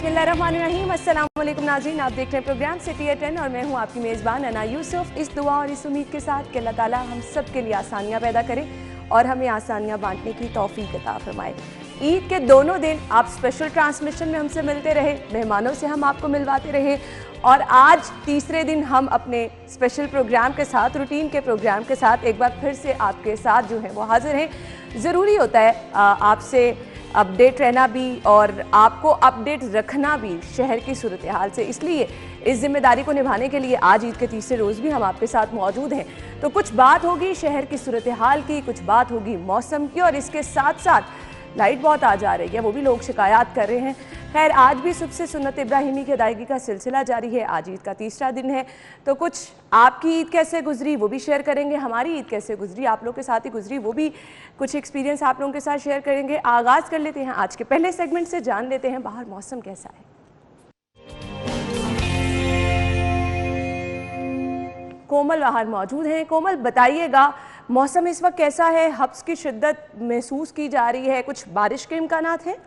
बिस्मिल्लाहिर्रहमानिर्रहीम। अस्सलाम वालेकुम नाज़रीन, आप देख रहे हैं प्रोग्राम सिटी एट 10 और मैं हूं आपकी मेज़बान अना यूसुफ। इस दुआ और इस उम्मीद के साथ कि अल्लाह ताला हम सब के लिए आसानियां पैदा करे और हमें आसानियां बांटने की तौफीक अता फरमाए। ईद के दोनों दिन आप स्पेशल ट्रांसमिशन में हमसे मिलते रहे, मेहमानों से हम आपको मिलवाते रहे और आज तीसरे दिन हम अपने स्पेशल प्रोग्राम के साथ, रूटीन के प्रोग्राम के साथ एक बार फिर से आपके साथ जो है वो हाजिर हैं। ज़रूरी होता है आपसे अपडेट रहना भी और आपको अपडेट रखना भी शहर की सूरत हाल से, इसलिए इस जिम्मेदारी को निभाने के लिए आज ईद के तीसरे रोज़ भी हम आपके साथ मौजूद हैं। तो कुछ बात होगी शहर की सूरत हाल की, कुछ बात होगी मौसम की और इसके साथ साथ लाइट बहुत आ जा रही है, वो भी लोग शिकायत कर रहे हैं। खैर, आज भी सुबह से सुन्नत इब्राहिमी की अदायगी का सिलसिला जारी है। आज ईद का तीसरा दिन है, तो कुछ आपकी ईद कैसे गुजरी वो भी शेयर करेंगे, हमारी ईद कैसे गुजरी, आप लोग के साथ ही गुजरी, वो भी कुछ एक्सपीरियंस आप लोगों के साथ शेयर करेंगे। आगाज़ कर लेते हैं आज के पहले सेगमेंट से, जान लेते हैं बाहर मौसम कैसा है। कोमल बाहर मौजूद हैं। कोमल, बताइएगा मौसम इस वक्त कैसा है? हब्स की शिद्दत महसूस की जा रही है, कुछ बारिश के इम्कानात हैं?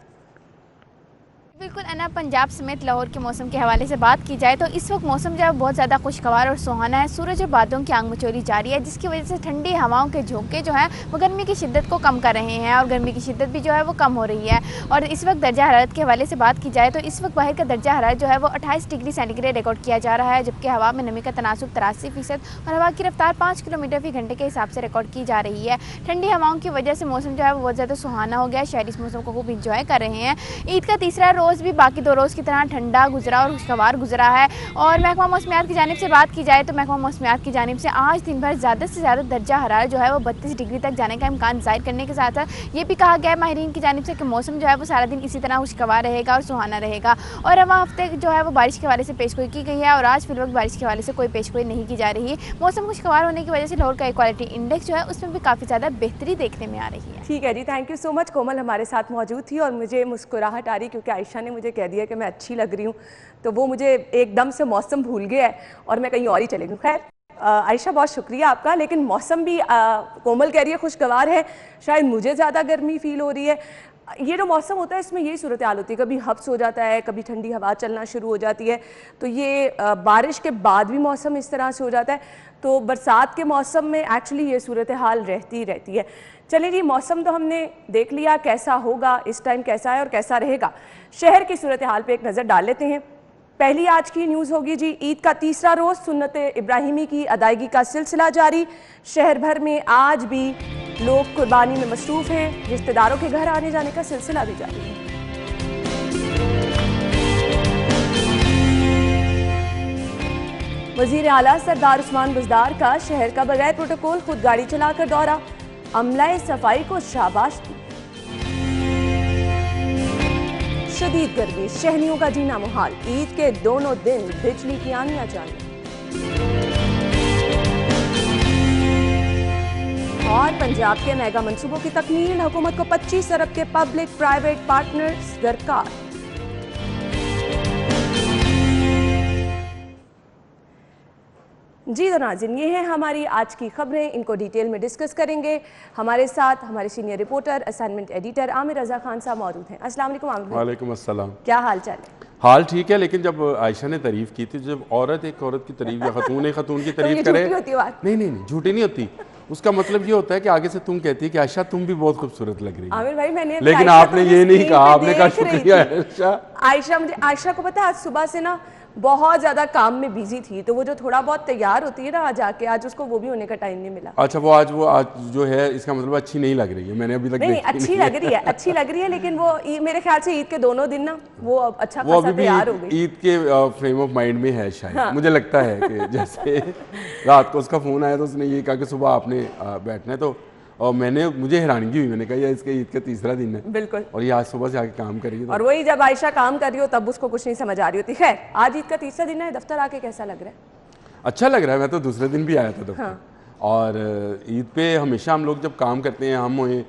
बिल्कुल अना, पंजाब समेत लाहौर के मौसम के हवाले से बात की जाए तो इस वक्त मौसम जो है बहुत ज़्यादा खुशगवार और सुहाना है। सूरज और बादलों की आंग मचोली जारी है, जिसकी वजह से ठंडी हवाओं के झोंके जो हैं वो गर्मी की शिद्दत को कम कर रहे हैं और गर्मी की शिद्दत भी जो है वो कम हो रही है। और इस वक्त दर्जा हरारत के हवाले से बात की जाए तो इस वक्त बाहर का दर्जा हरारत जो है वो 28 डिग्री सेंटीग्रेड रिकॉर्ड किया जा रहा है, जबकि हवा में नमी का तनासुब 83% और हवा की रफ्तार 5 किलोमीटर फी घंटे के हिसाब से रिकॉर्ड की जा रही है। ठंडी हवाओं की वजह से मौसम जो है वो बहुत ज़्यादा सुहाना हो गया है, शहरी इस मौसम को खूब इंजॉय कर रहे हैं। ईद का तीसरा रोज़ भी बाकी दो रोज़ की तरह ठंडा गुजरा और खुशगवार गुजरा है। और महकमा मौसमियात की जानिब से बात की जाए तो महकमा मौसमियात की जानिब से आज दिन भर ज़्यादा से ज़्यादा दर्जा हरारत जो है वो 32 डिग्री तक जाने का इम्कान जाहिर करने के साथ साथ ये भी कहा गया है माहिरीन की जानिब से कि मौसम जो है वो सारा दिन इसी तरह खुशगवार रहेगा और सुहाना रहेगा। और रवां हफ्ते जो है वो बारिश के हवाले से पेशगोई की गई है और आज फिलवक्त बारिश के हवाले से कोई पेशगोई नहीं की जा रही है। मौसम खुशगवार होने की वजह से लाहौर का इक्वालिटी इंडेक्स जो है उसमें भी काफ़ी ज़्यादा बेहतरी देखने में आ रही है। ठीक है जी, थैंक यू सो मच। कोमल हमारे साथ मौजूद थी और मुझे मुस्कुराहट आ रही क्योंकि आयशा ने मुझे कह दिया कि मैं अच्छी लग रही हूँ, तो वो मुझे एकदम से मौसम भूल गया है और मैं कहीं और ही चली गई। खैर आयशा, बहुत शुक्रिया आपका। लेकिन मौसम भी कोमल कह रही है खुशगवार है, शायद मुझे ज़्यादा गर्मी फील हो रही है। ये जो मौसम होता है इसमें यही सूरत हाल होती है, कभी हब्स हो जाता है, कभी ठंडी हवा चलना शुरू हो जाती है, तो ये बारिश के बाद भी मौसम इस तरह से हो जाता है। तो बरसात के मौसम में एक्चुअली ये सूरत हाल रहती रहती है। चलिए जी, मौसम तो हमने देख लिया कैसा होगा, इस टाइम कैसा है और कैसा रहेगा। शहर की सूरत हाल पे एक नज़र डाल लेते हैं। पहली आज की न्यूज़ होगी जी, ईद का तीसरा रोज़ सुन्नत इब्राहिमी की अदायगी का सिलसिला जारी। शहर भर में आज भी लोग कुर्बानी में मसरूफ़ हैं, रिश्तेदारों के घर आने जाने का सिलसिला भी जारी है। वज़ीर आला सरदार उस्मान बुज़दार का शहर का बगैर प्रोटोकॉल खुद गाड़ी चलाकर दौरा, अमलाए सफाई को शाबाश दी। शदीद गर्मी, शहरियों का जीना मुहाल, ईद के दोनों दिन बिजली की आनियां जानी। और पंजाब के मेगा मंसूबों की तकमील, हुकूमत को 25 अरब के पब्लिक प्राइवेट पार्टनर्स दरकार। जी तो नाज़रीन, ये हैं हमारी आज की खबरें, इनको डिटेल में डिस्कस करेंगे। हमारे साथ हमारे senior reporter, assignment editor Aamir Raza Khan साहब मौजूद हैं। अस्सलाम वालेकुम आमिर। वालेकुम अस्सलाम। क्या हाल चाल है? हाल ठीक है, लेकिन जब आयशा ने तारीफ की थी, जब औरत एक औरत की तारीफ या खतून की तारीफ करे, नहीं झूठी नहीं होती, उसका मतलब ये होता है कि आगे से तुम कहती है कि आयशा तुम भी बहुत खूबसूरत लग रही है। आमिर भाई, मैंने लेकिन आपने ये नहीं कहा, आपने कहा शुक्रिया आयशा। मुझे आयशा को पता है, आज सुबह से ना बहुत ज्यादा काम में बिजी थी, तो वो जो थोड़ा बहुत तैयार होती है ना आज उसको वो भी होने का टाइम नहीं मिला। अच्छा, वो आज जो है, इसका मतलब अच्छी नहीं लग रही है। मैंने अभी तक नहीं, अच्छी लग रही है, लेकिन वो मेरे ख्याल से ईद के दोनों दिन ना वो अच्छा खासा तैयार हो गई। ईद के फ्रेम ऑफ माइंड में है शायद। हाँ। मुझे लगता है कि जैसे रात को उसका फोन आया तो उसने ये कहा कि सुबह आपने बैठना है, तो और मुझे हैरानगी हुई, मैंने कहा यार इसके ईद का तीसरा दिन है। बिल्कुल। और ये आज सुबह से आके काम कर रही है, और वही जब आयशा काम कर रही हो तब उसको कुछ नहीं समझ आ रही होती। खैर, आज ईद का तीसरा दिन है, दफ्तर आके कैसा लग रहा है? अच्छा लग रहा है, मैं तो दूसरे दिन भी आया था दफ्तर। हाँ। और ईद पे हमेशा हम लोग जब काम करते हैं, हम हुए,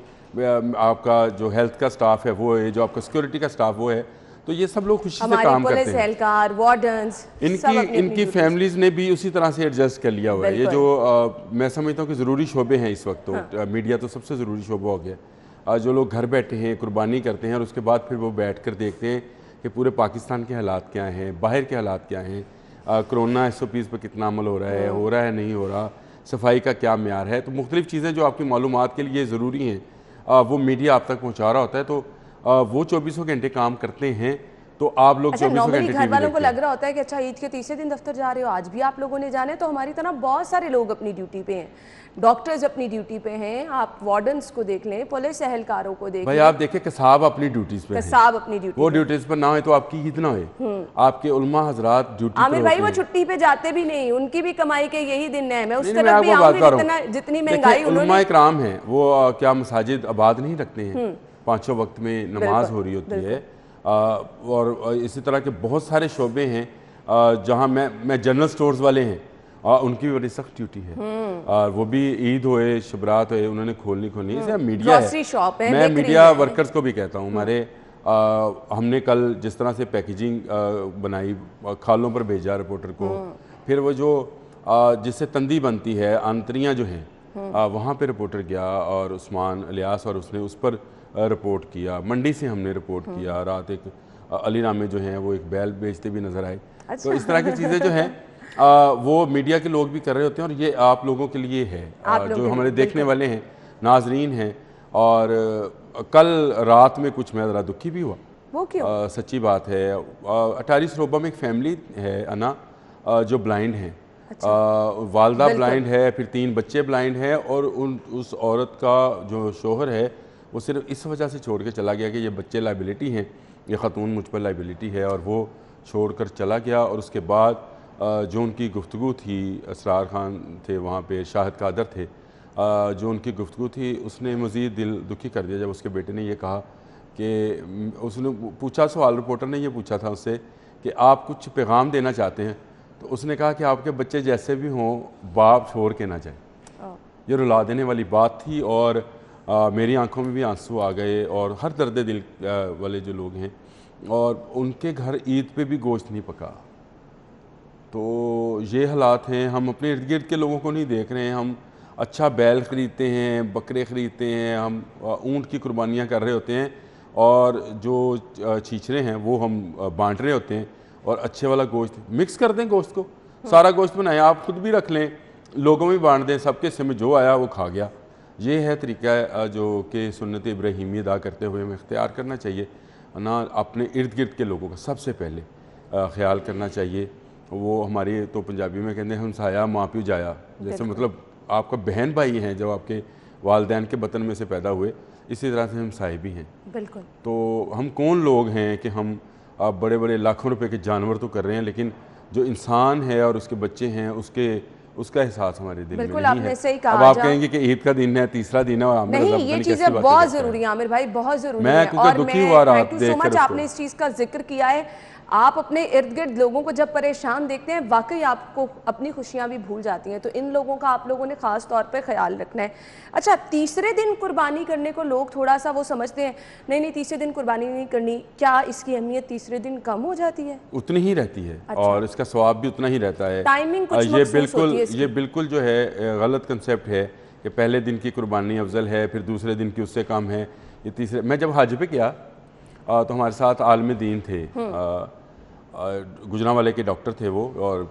आपका जो हेल्थ का स्टाफ है वो है, जो आपका सिक्योरिटी का स्टाफ वो है, तो ये सब लोग खुशी से काम करते हैं। एहलकार, वार्डन्स, इनकी फैमिलीज ने भी उसी तरह से एडजस्ट कर लिया हुआ है। ये जो मैं समझता हूँ कि ज़रूरी शोबे हैं इस वक्त, तो हाँ। मीडिया तो सबसे ज़रूरी शोबा हो गया। जो लोग घर बैठे हैं, कुर्बानी करते हैं और उसके बाद फिर वो बैठ कर देखते हैं कि पूरे पाकिस्तान के हालात क्या हैं, बाहर के हालात क्या हैं, कोरोना SOPs पर कितना अमल हो रहा है नहीं हो रहा, सफाई का क्या म्यार है। तो मुख्तलिफ़ चीज़ें जो आपकी मालूमात के लिए ज़रूरी हैं वो मीडिया आप तक पहुँचा रहा होता है। तो वो 24 घंटे काम करते हैं, तो आप लोग 24 घंटे घर वालों को लग रहा होता है कि अच्छा ईद के तीसरे दिन दफ्तर जा रहे हो, आज भी आप लोगों ने जाना है। तो हमारी तरह बहुत सारे लोग अपनी ड्यूटी पे हैं, डॉक्टर्स अपनी ड्यूटी पे हैं, आप वार्डन्स को देख लें, पुलिस एहलकारों को देख भाई लें, आप देखें कसाब अपनी ड्यूटीज पे कसाब अपनी ड्यूटी, वो ड्यूटीज पर ना हो तो आपकी ईद ना हो। आपके उलमा हजरात ड्यूटी आमिर भाई वो छुट्टी पे जाते भी नहीं, उनकी भी कमाई के यही दिन है। मैं उस तरफ भी आऊंगी, जितनी महंगाई उलमा इकराम है वो क्या मसाजिद आबाद नहीं रखते हैं, 5 वक्त में नमाज हो रही होती है। और इसी तरह के बहुत सारे शोबे हैं जहाँ मैं जनरल स्टोर्स वाले हैं उनकी भी बड़ी सख्त ड्यूटी है, और वो भी ईद होए शबरात होए उन्होंने खोलनी इसे मीडिया है। मैं मीडिया वर्कर्स को भी कहता हूँ, हमारे हमने कल जिस तरह से पैकेजिंग बनाई, खालों पर भेजा रिपोर्टर को, फिर वो जो जिससे तंदी बनती है अंतरियाँ जो हैं वहाँ पे रिपोर्टर गया और उस्मान इलियास, और उसने उस पर रिपोर्ट किया। मंडी से हमने रिपोर्ट किया, रात एक अली नामे जो हैं वो एक बैल बेचते भी नज़र आए। तो इस तरह की चीज़ें जो हैं वो मीडिया के लोग भी कर रहे होते हैं, और ये आप लोगों के लिए है जो हमारे देखने वाले हैं, नाजरीन हैं। और कल रात में कुछ मैं ज़रा दुखी भी हुआ, वो क्यों? सच्ची बात है। अटारी सरोबा में एक फैमिली है अना जो ब्लाइंड हैं। वालदा ब्लाइंड है, फिर 3 बच्चे ब्लाइंड हैं, और उस औरत का जो शोहर है वो सिर्फ इस वजह से छोड़ के चला गया कि ये बच्चे लाइबिलिटी हैं, ये ख़ातून मुझ पर लाइबिलिटी है, और वो छोड़ कर चला गया। और उसके बाद जो उनकी गुफ्तगू थी, असरार खान थे वहाँ पे, शाहिद कादर थे, जो उनकी गुफ्तगू थी उसने मज़ीद दिल दुखी कर दिया जब उसके बेटे ने ये कहा कि उसने पूछा, सवाल रिपोर्टर ने ये पूछा था उससे कि आप कुछ पैगाम देना चाहते हैं, तो उसने कहा कि आपके बच्चे जैसे भी हों बाप छोड़ के ना जाए। ये रुला देने वाली बात थी, और मेरी आंखों में भी आंसू आ गए, और हर दर्द दिल वाले जो लोग हैं, और उनके घर ईद पे भी गोश्त नहीं पका। तो ये हालात हैं, हम अपने इर्द गिर्द के लोगों को नहीं देख रहे हैं। हम अच्छा बैल ख़रीदते हैं, बकरे ख़रीदते हैं, हम ऊँट की कुर्बानियाँ कर रहे होते हैं, और जो छीछरे हैं वो हम बांट रहे होते हैं, और अच्छे वाला गोश्त मिक्स कर दें, गोश्त को सारा गोश्त बनाएं, आप खुद भी रख लें, लोगों में बांट दें, सबके हिस्से में जो आया वो खा गया। ये है तरीका जो कि सुन्नत इब्राहीमी अदा करते हुए हमें इख्तियार करना चाहिए ना। अपने इर्द गिर्द के लोगों का सबसे पहले ख्याल करना चाहिए। वो हमारी तो पंजाबी में कहते हैं हमसाया माँ प्यू जाया, जैसे मतलब आपका बहन भाई हैं जो आपके वालदैन के बतन में से पैदा हुए, इसी तरह से हमसाए भी हैं। बिल्कुल। तो हम कौन लोग हैं कि हम बड़े बड़े लाखों रुपए के जानवर तो कर रहे हैं, लेकिन जो इंसान है और उसके बच्चे हैं उसका एहसास हमारे दिल में नहीं है। सही कहा। अब आप कहेंगे कि ईद का दिन है, तीसरा दिन है, और नहीं, ये चीज़ें बहुत ज़रूरी है आमिर भाई, बहुत ज़रूरी है। और दुखी हुआ रात देखकर आपने इस चीज़ का जिक्र किया है। आप अपने इर्द गिर्द लोगों को जब परेशान देखते हैं, वाकई आपको अपनी खुशियां भी भूल जाती हैं। तो इन लोगों का आप लोगों ने ख़ास तौर पे ख्याल रखना है। अच्छा, तीसरे दिन कुर्बानी करने को लोग थोड़ा सा वो समझते हैं, नहीं तीसरे दिन कुर्बानी नहीं करनी, क्या इसकी अहमियत तीसरे दिन कम हो जाती है? उतनी ही रहती है। अच्छा। और इसका सवाब भी उतना ही रहता है। टाइमिंग कुछ ये बिल्कुल जो है गलत कंसेप्ट है कि पहले दिन की कुर्बानी अफजल है, फिर दूसरे दिन की उससे कम है। ये तीसरे, मैं जब हज पे गया तो हमारे साथ आलम दीन थे, गुजरांवाले के डॉक्टर थे वो, और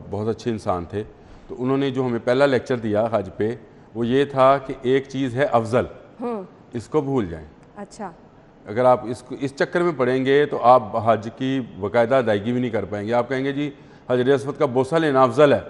बहुत अच्छे इंसान थे। तो उन्होंने जो हमें पहला लेक्चर दिया हज पे वो ये था कि एक चीज़ है अफजल, इसको भूल जाएं। अच्छा। अगर आप इस चक्कर में पड़ेंगे तो आप हज की बाकायदा अदायगी भी नहीं कर पाएंगे। आप कहेंगे जी हजर अस्वद का बोसा लेना अफजल है,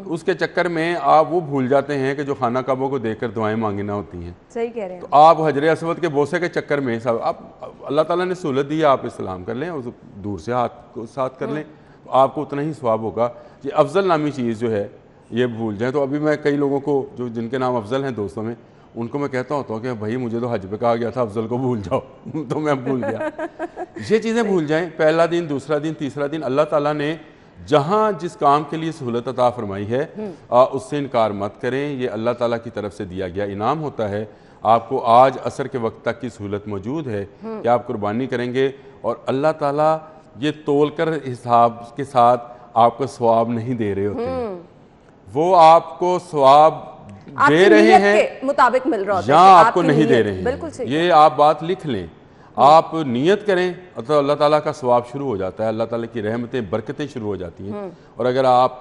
उसके चक्कर में आप वो भूल जाते हैं कि जो खाना काबा को देखकर दुआएं मांगना होती हैं। सही कह रहे हैं। तो आप हजर अस्वद के बोसे के चक्कर में सब आप अल्लाह ताला ने सहूलत दी है, आप इस्लाम कर लें और दूर से हाथ को साथ कर लें, तो आपको उतना ही सवाब होगा। ये अफजल नामी चीज़ जो है ये भूल जाए। तो अभी मैं कई लोगों को जो जिनके नाम अफजल हैं दोस्तों में, उनको मैं कहता होता हूँ कि भाई मुझे तो हज पे कहा गया था अफजल को भूल जाओ तो मैं भूल गया। ये चीज़ें भूल जाएं। पहला दिन, दूसरा दिन, तीसरा दिन, अल्लाह ताला ने जहाँ जिस काम के लिए सहूलत अता फरमाई है उससे इनकार मत करें। ये अल्लाह ताला की तरफ से दिया गया इनाम होता है। आपको आज असर के वक्त तक की सहूलत मौजूद है कि आप कुर्बानी करेंगे, और अल्लाह ताला ये तोल कर हिसाब के साथ आपको सवाब नहीं दे रहे होते हैं, वो आपको सवाब दे रहे हैं मुताबिक मिल रहा है, या आपको नहीं दे रहे हैं। ये आप बात लिख लें। आप नियत करें तो अल्लाह ताला का सवाब शुरू हो जाता है, अल्लाह ताला की रहमतें बरकतें शुरू हो जाती हैं। और अगर आप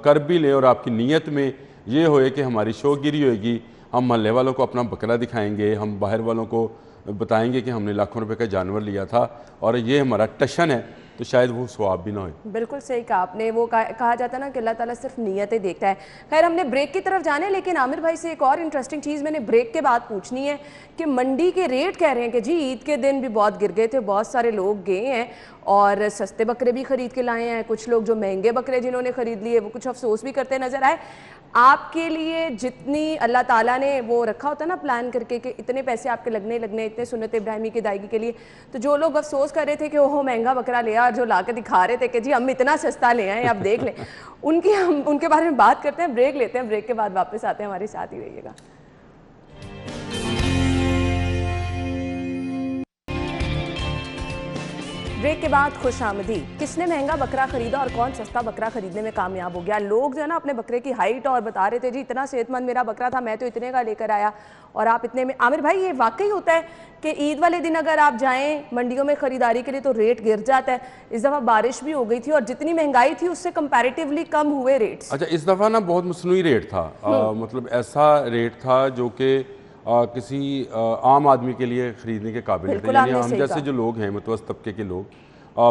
कर भी लें और आपकी नीयत में ये होए कि हमारी शौकीरी होएगी, हम मोहल्ले वालों को अपना बकरा दिखाएंगे, हम बाहर वालों को बताएंगे कि हमने लाखों रुपए का जानवर लिया था और ये हमारा टशन है, तो शायद वो सवाब भी ना हो। बिल्कुल सही कहा आपने। वो कहा जाता है ना कि अल्लाह ताला सिर्फ नीयतें देखता है। खैर, हमने ब्रेक की तरफ जाना है, लेकिन आमिर भाई से एक और इंटरेस्टिंग चीज़ मैंने ब्रेक के बाद पूछनी है कि मंडी के रेट कह रहे हैं कि जी ईद के दिन भी बहुत गिर गए थे, बहुत सारे लोग गए हैं और सस्ते बकरे भी खरीद के लाए हैं। कुछ लोग जो महंगे बकरे जिन्होंने खरीद लिए वो कुछ अफसोस भी करते नजर आए। आपके लिए जितनी अल्लाह ताला ने वो रखा होता है ना प्लान करके कि इतने पैसे आपके लगने इतने सुन्नत इब्राहिमी की अदायगी के लिए, तो जो लोग अफसोस कर रहे थे कि ओहो महंगा बकरा लिया और जो ला के दिखा रहे थे कि जी हम इतना सस्ता ले आए, आप देख लें, हम उनके बारे में बात करते हैं, ब्रेक लेते हैं, ब्रेक के बाद वापस आते हैं, हमारे साथ ही रहिएगा। ब्रेक के बाद खुशामदीद। किसने महंगा बकरा खरीदा और कौन सस्ता बकरा खरीदने में कामयाब हो गया? लोग जो है ना अपने बकरे की हाइट और बता रहे थे जी इतना सेहतमंद मेरा बकरा था, मैं तो इतने का लेकर आया और आप इतने में। आमिर भाई, ये वाकई होता है कि ईद वाले दिन अगर आप जाएं मंडियों में खरीदारी के लिए तो रेट गिर जाता है? इस दफ़ा बारिश भी हो गई थी और जितनी महंगाई थी उससे कंपैरेटिवली कम हुए रेट्स। अच्छा, इस दफ़ा ना बहुत मसनूई रेट था, मतलब ऐसा रेट था जो कि किसी आम आदमी के लिए ख़रीदने के काबिल थे। यानी हम जैसे जो लोग हैं मुतवस्सित तबके के लोग,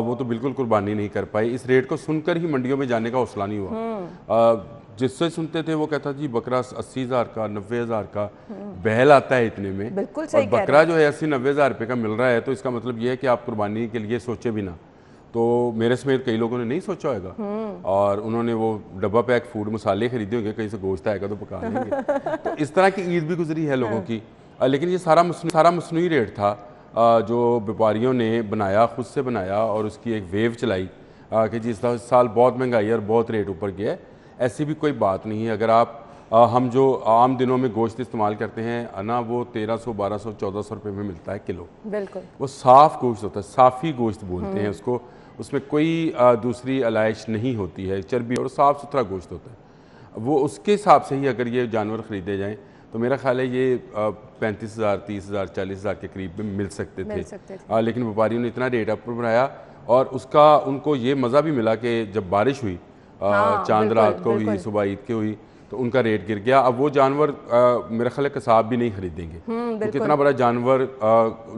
वो तो बिल्कुल कुर्बानी नहीं कर पाए। इस रेट को सुनकर ही मंडियों में जाने का हौसला नहीं हुआ। जिससे सुनते थे वो कहता जी बकरा 80,000 का, 90,000 का बहल आता है इतने में, बिल्कुल और बकरा जो है 80-90,000 रुपये का मिल रहा है, तो इसका मतलब ये है कि आप कुर्बानी के लिए सोचे भी ना। तो मेरे समेत कई लोगों ने नहीं सोचा होगा और उन्होंने वो डब्बा पैक फूड मसाले खरीदे होंगे, कहीं से गोश्त आएगा तो पका लेंगे। तो इस तरह की ईद भी गुजरी है लोगों की। लेकिन ये सारा मसनूई रेट था जो व्यापारियों ने बनाया, खुद से बनाया और उसकी एक वेव चलाई कि जी इस साल बहुत महंगाई है और बहुत रेट ऊपर गया है। ऐसी भी कोई बात नहीं है। अगर आप हम जो आम दिनों में गोश्त इस्तेमाल करते हैं ना, वो 1300, 1200, 1400 रुपये में मिलता है किलो। बिल्कुल, वो साफ़ गोश्त होता है, साफ़ी गोश्त बोलते हैं उसको, उसमें कोई दूसरी अलाइश नहीं होती है, चर्बी और साफ़ सुथरा गोश्त होता है। वो उसके हिसाब से ही अगर ये जानवर ख़रीदे जाएँ तो मेरा ख्याल है ये 35,000, 30,000, 40,000 के करीब में मिल सकते थे। लेकिन व्यापारियों ने इतना रेट अप बढ़ाया और उसका उनको ये मज़ा भी मिला कि जब बारिश हुई, चांद रात को हुई, सुबह ईद के हुई, तो उनका रेट गिर गया। अब वो जानवर मेरा ख्याल है कसाब भी नहीं खरीदेंगे, तो कितना बड़ा जानवर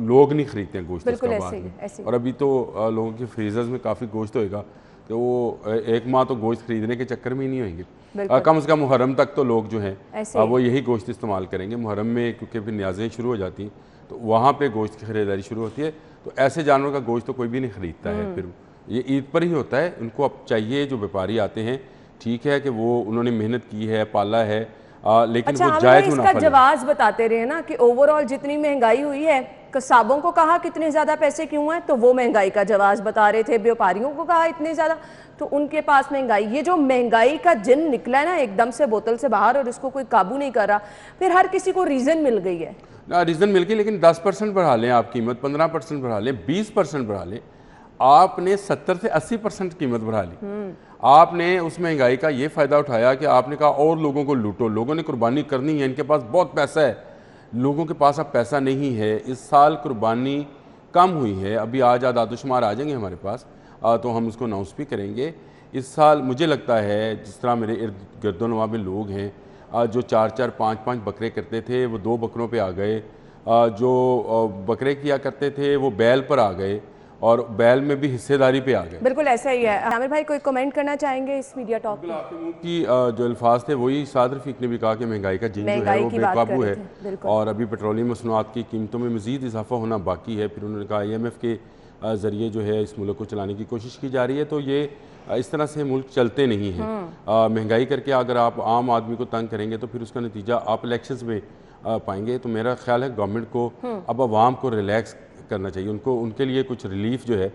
लोग नहीं खरीदते हैं गोश्त इसका बाद में। और अभी तो लोगों के फ्रीजर्स में काफ़ी गोश्त होएगा, तो वो एक माह तो गोश्त खरीदने के चक्कर में ही नहीं होंगे। कम से कम मुहर्रम तक तो लोग जो हैं वो यही गोश्त इस्तेमाल करेंगे। मुहर्रम में क्योंकि फिर न्याज़ें शुरू हो जाती हैं तो वहाँ पे गोश्त की ख़रीदारी शुरू होती है, तो ऐसे जानवर का गोश्त तो कोई भी नहीं ख़रीदता है। फिर ये ईद पर ही होता है। उनको अब चाहिए, जो व्यापारी आते हैं, ठीक है कि वो उन्होंने मेहनत की है, पाला है, लेकिन अच्छा, वो जायज़ मुनाफा इसका जवाब बताते रहे ना कि ओवरऑल जितनी महंगाई हुई है, कसाबों को कहा कितने ज़्यादा पैसे क्यों हैं, तो वो महंगाई का जवाब बता रहे थे। व्यापारियों को कहा इतने ज़्यादा, तो उनके पास महंगाई, ये जो महंगाई का जिन निकला है ना एकदम से बोतल से बाहर और इसको कोई काबू नहीं कर रहा, फिर हर किसी को रीज़न मिल गई है ना। रीज़न मिल गई, लेकिन 10% बढ़ा लें आप कीमत, 15% बढ़ा लें, 20% बढ़ा लें, आपने 70 से 80% कीमत बढ़ा ली। आपने उस महंगाई का ये फ़ायदा उठाया कि आपने कहा और लोगों को लूटो, लोगों ने कुर्बानी करनी है, इनके पास बहुत पैसा है। लोगों के पास अब पैसा नहीं है। इस साल कुर्बानी कम हुई है, अभी आज आदादुशुमार आ जाएंगे हमारे पास, तो हम उसको अनाउंस भी करेंगे। इस साल मुझे लगता है जिस तरह मेरे इर्द गिरदोनवा में लोग हैं जो 4-4, 5-5 बकरे करते थे वो 2 बकरों पे आ गए, जो बकरे किया करते थे वो बैल पर आ गए और बैल में भी हिस्सेदारी पे आ गए। बिल्कुल ऐसा ही है। आमिर भाई कोई कमेंट करना चाहेंगे इस मीडिया टॉक में? आपके मुंह की जो अल्फाज थे वही साद रफीक ने भी कहा कि महंगाई का जिन जो है वो बेकाबू है और अभी पेट्रोलियम मसनूआत की कीमतों में मज़ीद इजाफा होना बाकी है। फिर उन्होंने कहा IMF के ज़रिए जो है इस मुल्क को चलाने की कोशिश की जा रही है, तो ये इस तरह से मुल्क चलते नहीं हैं। महंगाई करके अगर आप आम आदमी को तंग करेंगे तो फिर उसका नतीजा आप इलेक्शंस में पाएंगे। तो मेरा ख्याल है गवर्नमेंट को अब आवाम को रिलैक्स करना चाहिए, उनको उनके लिए कुछ रिलीफ जो है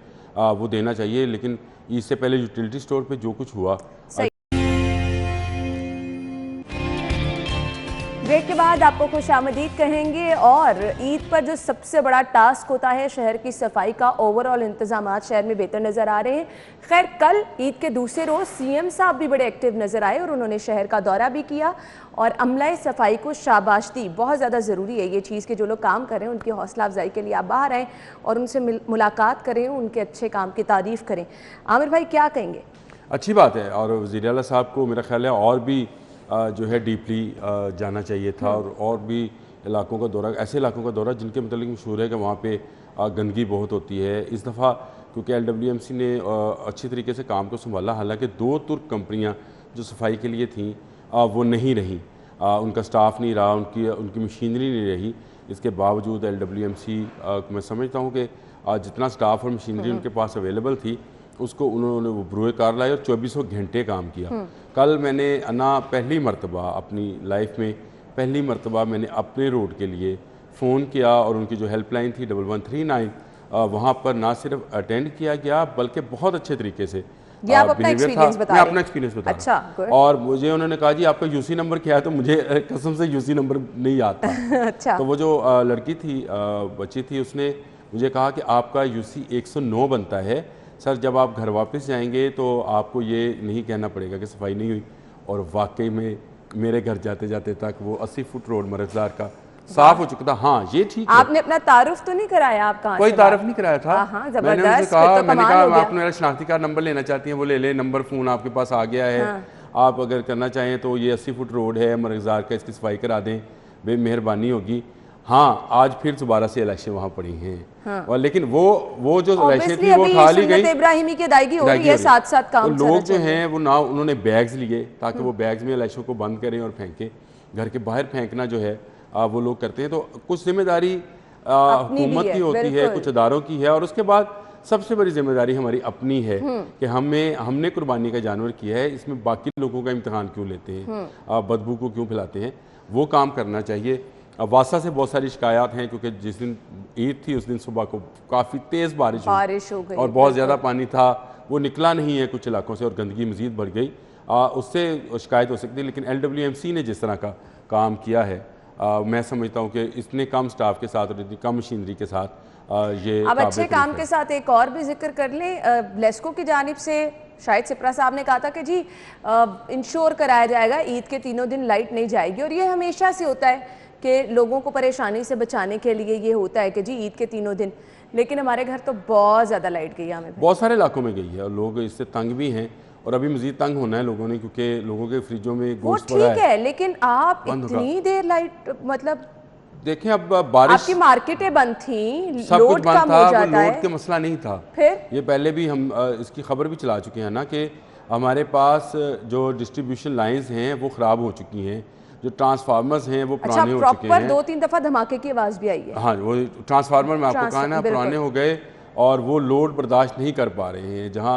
वो देना चाहिए। लेकिन इससे पहले यूटिलिटी स्टोर पे जो कुछ हुआ, ब्रेक के बाद आपको खुशामदीद कहेंगे और ईद पर जो सबसे बड़ा टास्क होता है शहर की सफाई का, ओवरऑल इंतजामात शहर में बेहतर नज़र आ रहे हैं। खैर कल ईद के दूसरे रोज़ सीएम साहब भी बड़े एक्टिव नज़र आए और उन्होंने शहर का दौरा भी किया और अमलाए सफाई को शाबाश दी। बहुत ज़्यादा ज़रूरी है ये चीज़ कि जो लोग काम कर रहे हैं उनकी हौसला अफजाई के लिए आप बाहर आएँ और उनसे मुलाकात करें, उनके अच्छे काम की तारीफ़ करें। आमिर भाई क्या कहेंगे? अच्छी बात है और वज़ीर आला साहब को मेरा ख्याल है और भी जो है डीपली जाना चाहिए था और भी इलाकों का दौरा, ऐसे इलाकों का दौरा जिनके मतलब मशहूर है कि वहाँ पे गंदगी बहुत होती है। इस दफ़ा क्योंकि LWMC ने अच्छी तरीके से काम को संभाला, हालांकि 2 तुर्क कंपनियाँ जो सफाई के लिए थीं वो नहीं रहीं, उनका स्टाफ नहीं रहा, उनकी मशीनरी नहीं रही। इसके बावजूद LWMC मैं समझता हूँ कि जितना स्टाफ और मशीनरी उनके पास अवेलेबल थी उसको उन्होंने वो बरूए कार लाए और 2400 घंटे काम किया। कल मैंने पहली मरतबा अपनी लाइफ में पहली मरतबा मैंने अपने रोड के लिए फ़ोन किया और उनकी जो हेल्पलाइन थी 1139 वहाँ पर ना सिर्फ अटेंड किया गया बल्कि बहुत अच्छे तरीके से ये आप अपना एक्सपीरियंस बता रहे हैं? मैं अपना एक्सपीरियंस बता अच्छा, रहा हूँ। और मुझे उन्होंने कहा जी आपका यूसी नंबर क्या है, तो मुझे कसम से यूसी नंबर नहीं आता। अच्छा। तो वो जो लड़की थी, बच्ची थी, उसने मुझे कहा कि आपका यूसी 109 बनता है सर, जब आप घर वापस जाएंगे तो आपको ये नहीं कहना पड़ेगा कि सफाई नहीं हुई। और वाकई में मेरे घर जाते जाते तक वो 80 फुट रोड मरकज़दार का साफ हो चुका था। हाँ ये ठीक है। आपने अपना तारुफ तो नहीं कराया? आप कहाँ? कोई तारुफ नहीं कराया था। मैंने उनसे कहा, मैंने कहा मैं अपना मेरा शनाख्ती कार्ड नंबर लेना चाहती हैं, वो ले ले, नंबर फ़ोन आपके पास आ गया है। आप अगर करना चाहें तो ये 80 फुट रोड है मरकज़दार का, इसकी सफाई करा दें, बे मेहरबानी होगी। हाँ आज फिर दोबारा से इलेक्शन वहाँ पड़ी हैं और लेकिन वो जो इलेक्शन थी वो खाली गई, इब्राहिमी की अदायगी हो रही है, साथ साथ काम लोग जो हैं वो ना उन्होंने बैग्स लिए ताकि वो बैग्स में इलेक्शन को बंद करें और फेंकें। घर के बाहर फेंकना जो है वो लोग करते हैं। तो कुछ जिम्मेदारी हुकूमत की होती है, कुछ अदारों की है और उसके बाद सबसे बड़ी जिम्मेदारी हमारी अपनी है कि हमने कुर्बानी का जानवर किया है, इसमें बाकी लोगों का इम्तिहान क्यों लेते हैं, बदबू को क्यों फैलाते हैं, वो काम करना चाहिए। वासा से बहुत सारी शिकायत हैं क्योंकि जिस दिन ईद थी उस दिन सुबह को काफ़ी तेज़ बारिश हो गई और बहुत ज़्यादा पानी था, वो निकला नहीं है कुछ इलाकों से और गंदगी मज़ीद बढ़ गई। उससे शिकायत हो सकती है, लेकिन LWMC ने जिस तरह का काम किया है मैं समझता हूँ कि इतने कम स्टाफ के साथ और इतनी कम मशीनरी के साथ ये अब अच्छे काम के साथ एक और भी जिक्र कर लें। लेस्को की जानिब से शायद सिप्रा साहब ने कहा था कि जी इंश्योर कराया जाएगा ईद के 3 दिन लाइट नहीं जाएगी और ये हमेशा से होता है कि लोगों को परेशानी से बचाने के लिए ये होता है कि जी ईद के 3 दिन, लेकिन हमारे घर तो बहुत ज़्यादा लाइट गई है, हमें बहुत सारे इलाकों में गई है और लोग इससे तंग भी हैं और अभी मजीद तंग होना है लोगों ने क्योंकि लोगों के फ्रिजों में गोश्त पड़ा है। ठीक है, लेकिन आप इतनी देर लाइट, मतलब देखें अब बारिश, आपकी मार्केटें बंद थी, सब कुछ बंद था, वो लोड के मसला नहीं था। फिर ये पहले भी हम इसकी खबर भी चला चुके हैं ना कि हमारे पास जो डिस्ट्रीब्यूशन लाइंस हैं वो ख़राब हो चुकी हैं, जो ट्रांसफार्मर्स हैं वो पुराने हो चुके हैं। 2-3 दफ़ा धमाके की आवाज़ भी आई है। हाँ वो ट्रांसफार्मर में आपको कहा ना पुराने हो गए और वो लोड बर्दाश्त नहीं कर पा रहे हैं। जहाँ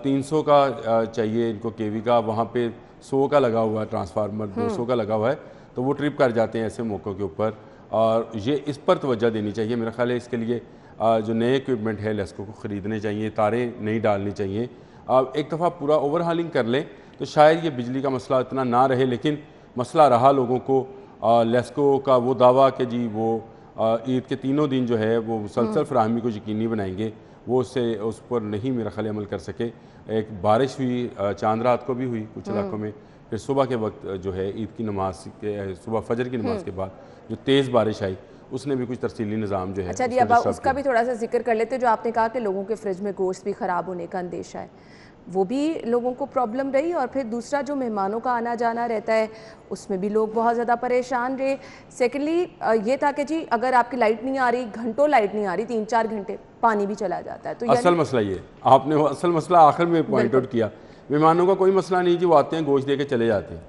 300 का चाहिए इनको केवी का, वहाँ पे 100 का लगा हुआ है ट्रांसफार्मर, 200 का लगा हुआ है, तो वो ट्रिप कर जाते हैं ऐसे मौक़ों के ऊपर। और ये इस पर तवज्जो देनी चाहिए। मेरा ख्याल है इसके लिए जो नए इक्विपमेंट है लेस्को को ख़रीदने चाहिए, तारें नहीं डालनी चाहिए। एक दफ़ा पूरा ओवरहालिंग कर लें तो शायद ये बिजली का मसला इतना ना रहे, लेकिन मसला रहा लोगों को। लेस्को का वो दावा कि जी वो ईद के 3 दिन जो है वो मुसलसल फराहमी को यकीनी बनाएंगे, वो उस पर नहीं मेरा ख्याल अमल कर सके। एक बारिश हुई, चांद रात को भी हुई कुछ इलाकों में, फिर सुबह के वक्त जो है ईद की नमाज के सुबह फजर की नमाज के बाद जो तेज़ बारिश आई उसने भी कुछ तरसीली निज़ाम जो है। अच्छा जी, अब उसका भी थोड़ा सा जिक्र कर लेते। जो आपने कहा कि लोगों के फ्रिज में गोश्त भी ख़राब होने का अंदेशा है, वो भी लोगों को प्रॉब्लम रही। और फिर दूसरा जो मेहमानों का आना जाना रहता है उसमें भी लोग बहुत ज़्यादा परेशान रहे। सेकेंडली ये था कि जी अगर आपकी लाइट नहीं आ रही, घंटों लाइट नहीं आ रही, 3-4 घंटे पानी भी चला जाता है। तो असल मसला ये आपने वो असल मसला आखिर में पॉइंट आउट किया। मेहमानों का कोई मसला नहीं जी, वो आते हैं गोश्त दे के चले जाते हैं,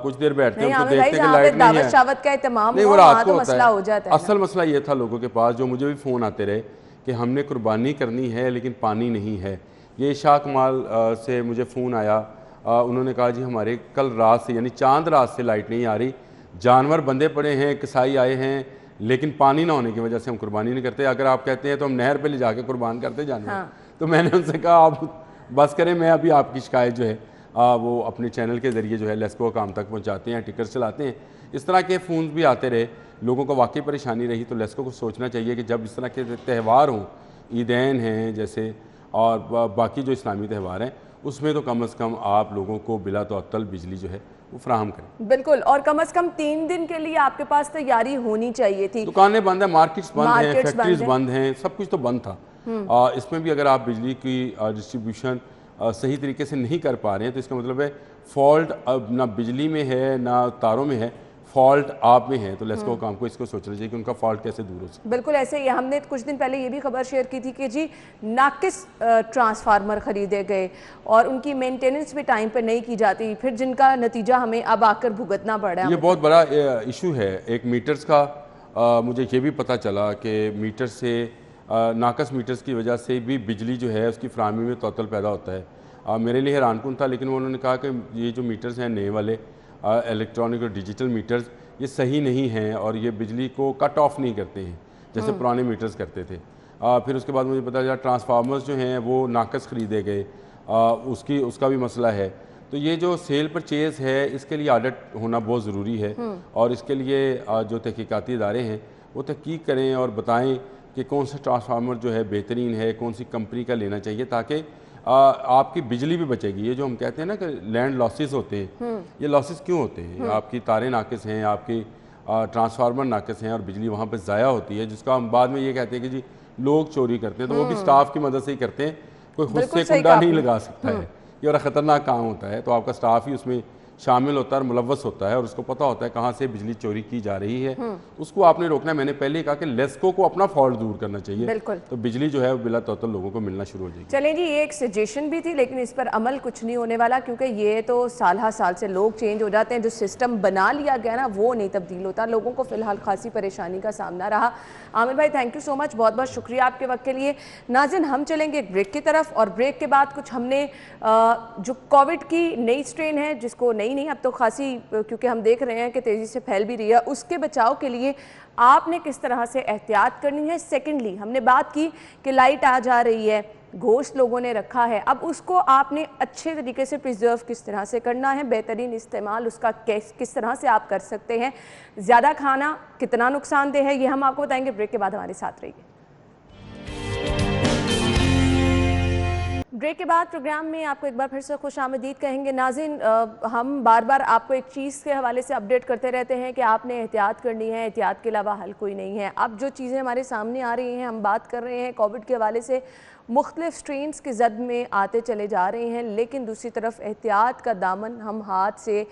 कुछ देर बैठते हैं, उनको देखते हैं कि लाइट नहीं है, दावत का एहतमाम नहीं वो रात को मसला हो जाता है। असल मसला ये था लोगों के पास, जो मुझे भी फ़ोन आते रहे कि हमने कुर्बानी करनी है लेकिन पानी नहीं है। ये शाह कमाल से मुझे फ़ोन आया, उन्होंने कहा जी हमारे कल रात से यानी चांद रात से लाइट नहीं आ रही, जानवर बंधे पड़े हैं, कसाई आए हैं, लेकिन पानी ना होने की वजह से हम कुर्बानी नहीं करते। अगर आप कहते हैं तो हम नहर पे ले जाके कुर्बान करते जानवर। हाँ। तो मैंने उनसे कहा आप बस करें, मैं अभी आपकी शिकायत जो है वो अपने चैनल के ज़रिए जो है लेस्को काम तक पहुँचाते हैं, टिकट चलाते हैं इस तरह के फ़ोन भी आते रहे, लोगों को वाकई परेशानी रही। तो लेस्को को सोचना चाहिए कि जब इस तरह के त्यौहार हों, ईदैन हैं जैसे, और बाकी जो इस्लामी त्यौहार हैं, उसमें तो कम से कम आप लोगों को बिला तअत्तल बिजली जो है वो फ्राहम करें। बिल्कुल, और कम से कम 3 दिन के लिए आपके पास तैयारी होनी चाहिए थी। दुकानें बंद हैं, मार्केट्स बंद हैं, फैक्ट्रीज हैं। बंद हैं, सब कुछ तो बंद था। इसमें भी अगर आप बिजली की डिस्ट्रीब्यूशन सही तरीके से नहीं कर पा रहे हैं, तो इसका मतलब है फॉल्ट अब ना बिजली में है ना तारों में है, फॉल्ट आप में है। तो लेस्को काम को इसको सोचना चाहिए कि उनका फॉल्ट कैसे दूर हो सके। बिल्कुल ऐसे ही हमने कुछ दिन पहले ये भी खबर शेयर की थी कि जी नाकिस ट्रांसफार्मर खरीदे गए और उनकी मेंटेनेंस भी टाइम पे नहीं की जाती, फिर जिनका नतीजा हमें अब आकर भुगतना पड़ रहा है। ये बहुत बड़ा इशू है। एक मीटर्स का मुझे ये भी पता चला कि मीटर से नाकस मीटर्स की वजह से भी बिजली जो है उसकी फराहमी में तअत्तुल पैदा होता है। मेरे लिए हैरानकुन था, लेकिन उन्होंने कहा कि ये जो मीटर्स हैं नए वाले इलेक्ट्रॉनिक और डिजिटल मीटर्स, ये सही नहीं हैं और ये बिजली को कट ऑफ नहीं करते हैं जैसे पुराने मीटर्स करते थे। फिर उसके बाद मुझे पता चला ट्रांसफार्मर्स जो हैं वो नाकस ख़रीदे गए, उसका भी मसला है। तो ये जो सेल परचेज़ है, इसके लिए ऑडिट होना बहुत ज़रूरी है और इसके लिए जो तहकीकाती इदारे हैं वो तहकीक करें और बताएं कि कौन सा ट्रांसफार्मर जो है बेहतरीन है, कौन सी कंपनी का लेना चाहिए, ताकि आपकी बिजली भी बचेगी। ये जो हम कहते हैं ना कि लैंड लॉसेस होते हैं, ये लॉसेस क्यों होते हैं? आपकी तारें नाकिस हैं, आपकी ट्रांसफार्मर नाकिस हैं और बिजली वहाँ पर ज़ाया होती है, जिसका हम बाद में ये कहते हैं कि जी लोग चोरी करते हैं। तो वो भी स्टाफ की मदद से ही करते हैं, कोई खुद से कुंडा नहीं लगा सकता है। ये बड़ा ख़तरनाक काम होता है। तो आपका स्टाफ ही उसमें शामिल होता है और मुलव्वस होता है और उसको पता होता है कहाँ से बिजली चोरी की जा रही है, उसको आपने रोकना है। मैंने पहले ही कहा कि लेस्को को अपना फॉल्ट दूर करना चाहिए, बिल्कुल। तो बिजली जो है वो बिला तअत्तुल लोगों को मिलना शुरू हो जाएगी। चलें जी, ये एक सजेशन भी थी, लेकिन इस पर अमल कुछ नहीं होने वाला, क्योंकि ये तो साल हर साल से लोग चेंज हो जाते हैं। जो सिस्टम बना लिया गया ना वो नहीं तब्दील होता। लोगों को फिलहाल खासी परेशानी का सामना रहा। आमिर भाई, थैंक यू सो मच, बहुत बहुत शुक्रिया आपके वक्त के लिए। नाज़रीन, हम चलेंगे एक ब्रेक की तरफ और ब्रेक के बाद कुछ हमने जो कोविड की नई स्ट्रेन है, जिसको नई अब तो खासी, क्योंकि हम देख रहे हैं कि तेज़ी से फैल भी रही है, उसके बचाव के लिए आपने किस तरह से एहतियात करनी है। सेकेंडली हमने बात की कि लाइट आ जा रही है, गोश्त लोगों ने रखा है, अब उसको आपने अच्छे तरीके से प्रिजर्व किस तरह से करना है, बेहतरीन इस्तेमाल उसका किस तरह से आप कर सकते हैं, ज़्यादा खाना कितना नुकसानदेह है, ये हम आपको बताएंगे। ब्रेक के बाद हमारे साथ रहिए। ब्रेक के बाद प्रोग्राम में आपको एक बार फिर से खुशामदीद कहेंगे। नाज़रीन, हम बार बार आपको एक चीज़ के हवाले से अपडेट करते रहते हैं कि आपने एहतियात करनी है, एहतियात के अलावा हल कोई नहीं है। अब जो चीज़ें हमारे सामने आ रही हैं, हम बात कर रहे हैं कोविड के हवाले से, मुख्तलिफ स्ट्रेन्स की जद में आते चले जा रहे हैं, लेकिन दूसरी तरफ एहतियात का दामन हम हाथ से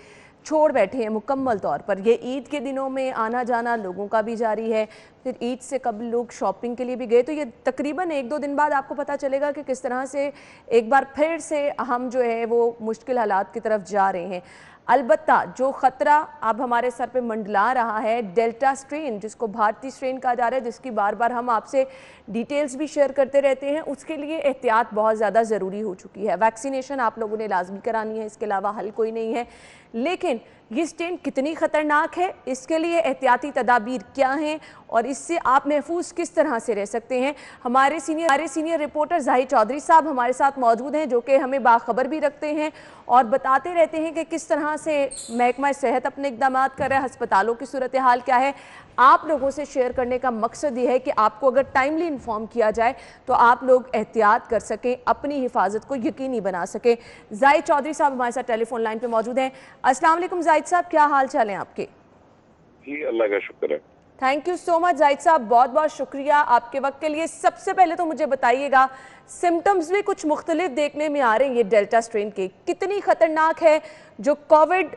छोड़ बैठे हैं मुकम्मल तौर पर। ये ईद के दिनों में आना जाना लोगों का भी जारी है, फिर ईद से कब लोग शॉपिंग के लिए भी गए, तो ये तकरीबन 1-2 दिन बाद आपको पता चलेगा कि किस तरह से एक बार फिर से हम जो है वो मुश्किल हालात की तरफ जा रहे हैं। अलबत्ता जो ख़तरा अब हमारे सर पे मंडला रहा है, डेल्टा स्ट्रेन, जिसको भारतीय स्ट्रेन कहा जा रहा है, जिसकी बार बार हम आपसे डिटेल्स भी शेयर करते रहते हैं, उसके लिए एहतियात बहुत ज़्यादा ज़रूरी हो चुकी है। वैक्सीनेशन आप लोगों ने लाजमी करानी है, इसके अलावा हल कोई नहीं है। लेकिन ये स्ट्रेन कितनी ख़तरनाक है, इसके लिए एहतियाती तदाबीर क्या हैं और इससे आप महफूज किस तरह से रह सकते हैं, हमारे सीनियर रिपोर्टर जाहिद चौधरी साहब हमारे साथ मौजूद हैं, जो कि हमें बाखबर भी रखते हैं और बताते रहते हैं कि किस तरह से महकमा सेहत अपने इक़दामात कर रहा है, अस्पतालों की सूरत हाल क्या है। आप लोगों से शेयर करने का मकसद ये है कि आपको अगर टाइमली इन्फॉर्म किया जाए तो आप लोग एहतियात कर सकें, अपनी हिफाजत को यकीनी बना सकें। जाहिद चौधरी साहब हमारे साथ टेलीफोन लाइन पे मौजूद हैं। अस्सलाम वालेकुम जाहिद साहब, क्या हाल चाल हैं आपके? जी अल्लाह का शुक्र है। Thank you so much Zahid साहब, बहुत बहुत शुक्रिया आपके वक्त के लिए। सबसे पहले तो मुझे बताइएगा, सिम्टम्स भी कुछ मुख्तलिफ देखने में आ रहे हैं ये डेल्टा स्ट्रेन के, कितनी ख़तरनाक है जो कोविड,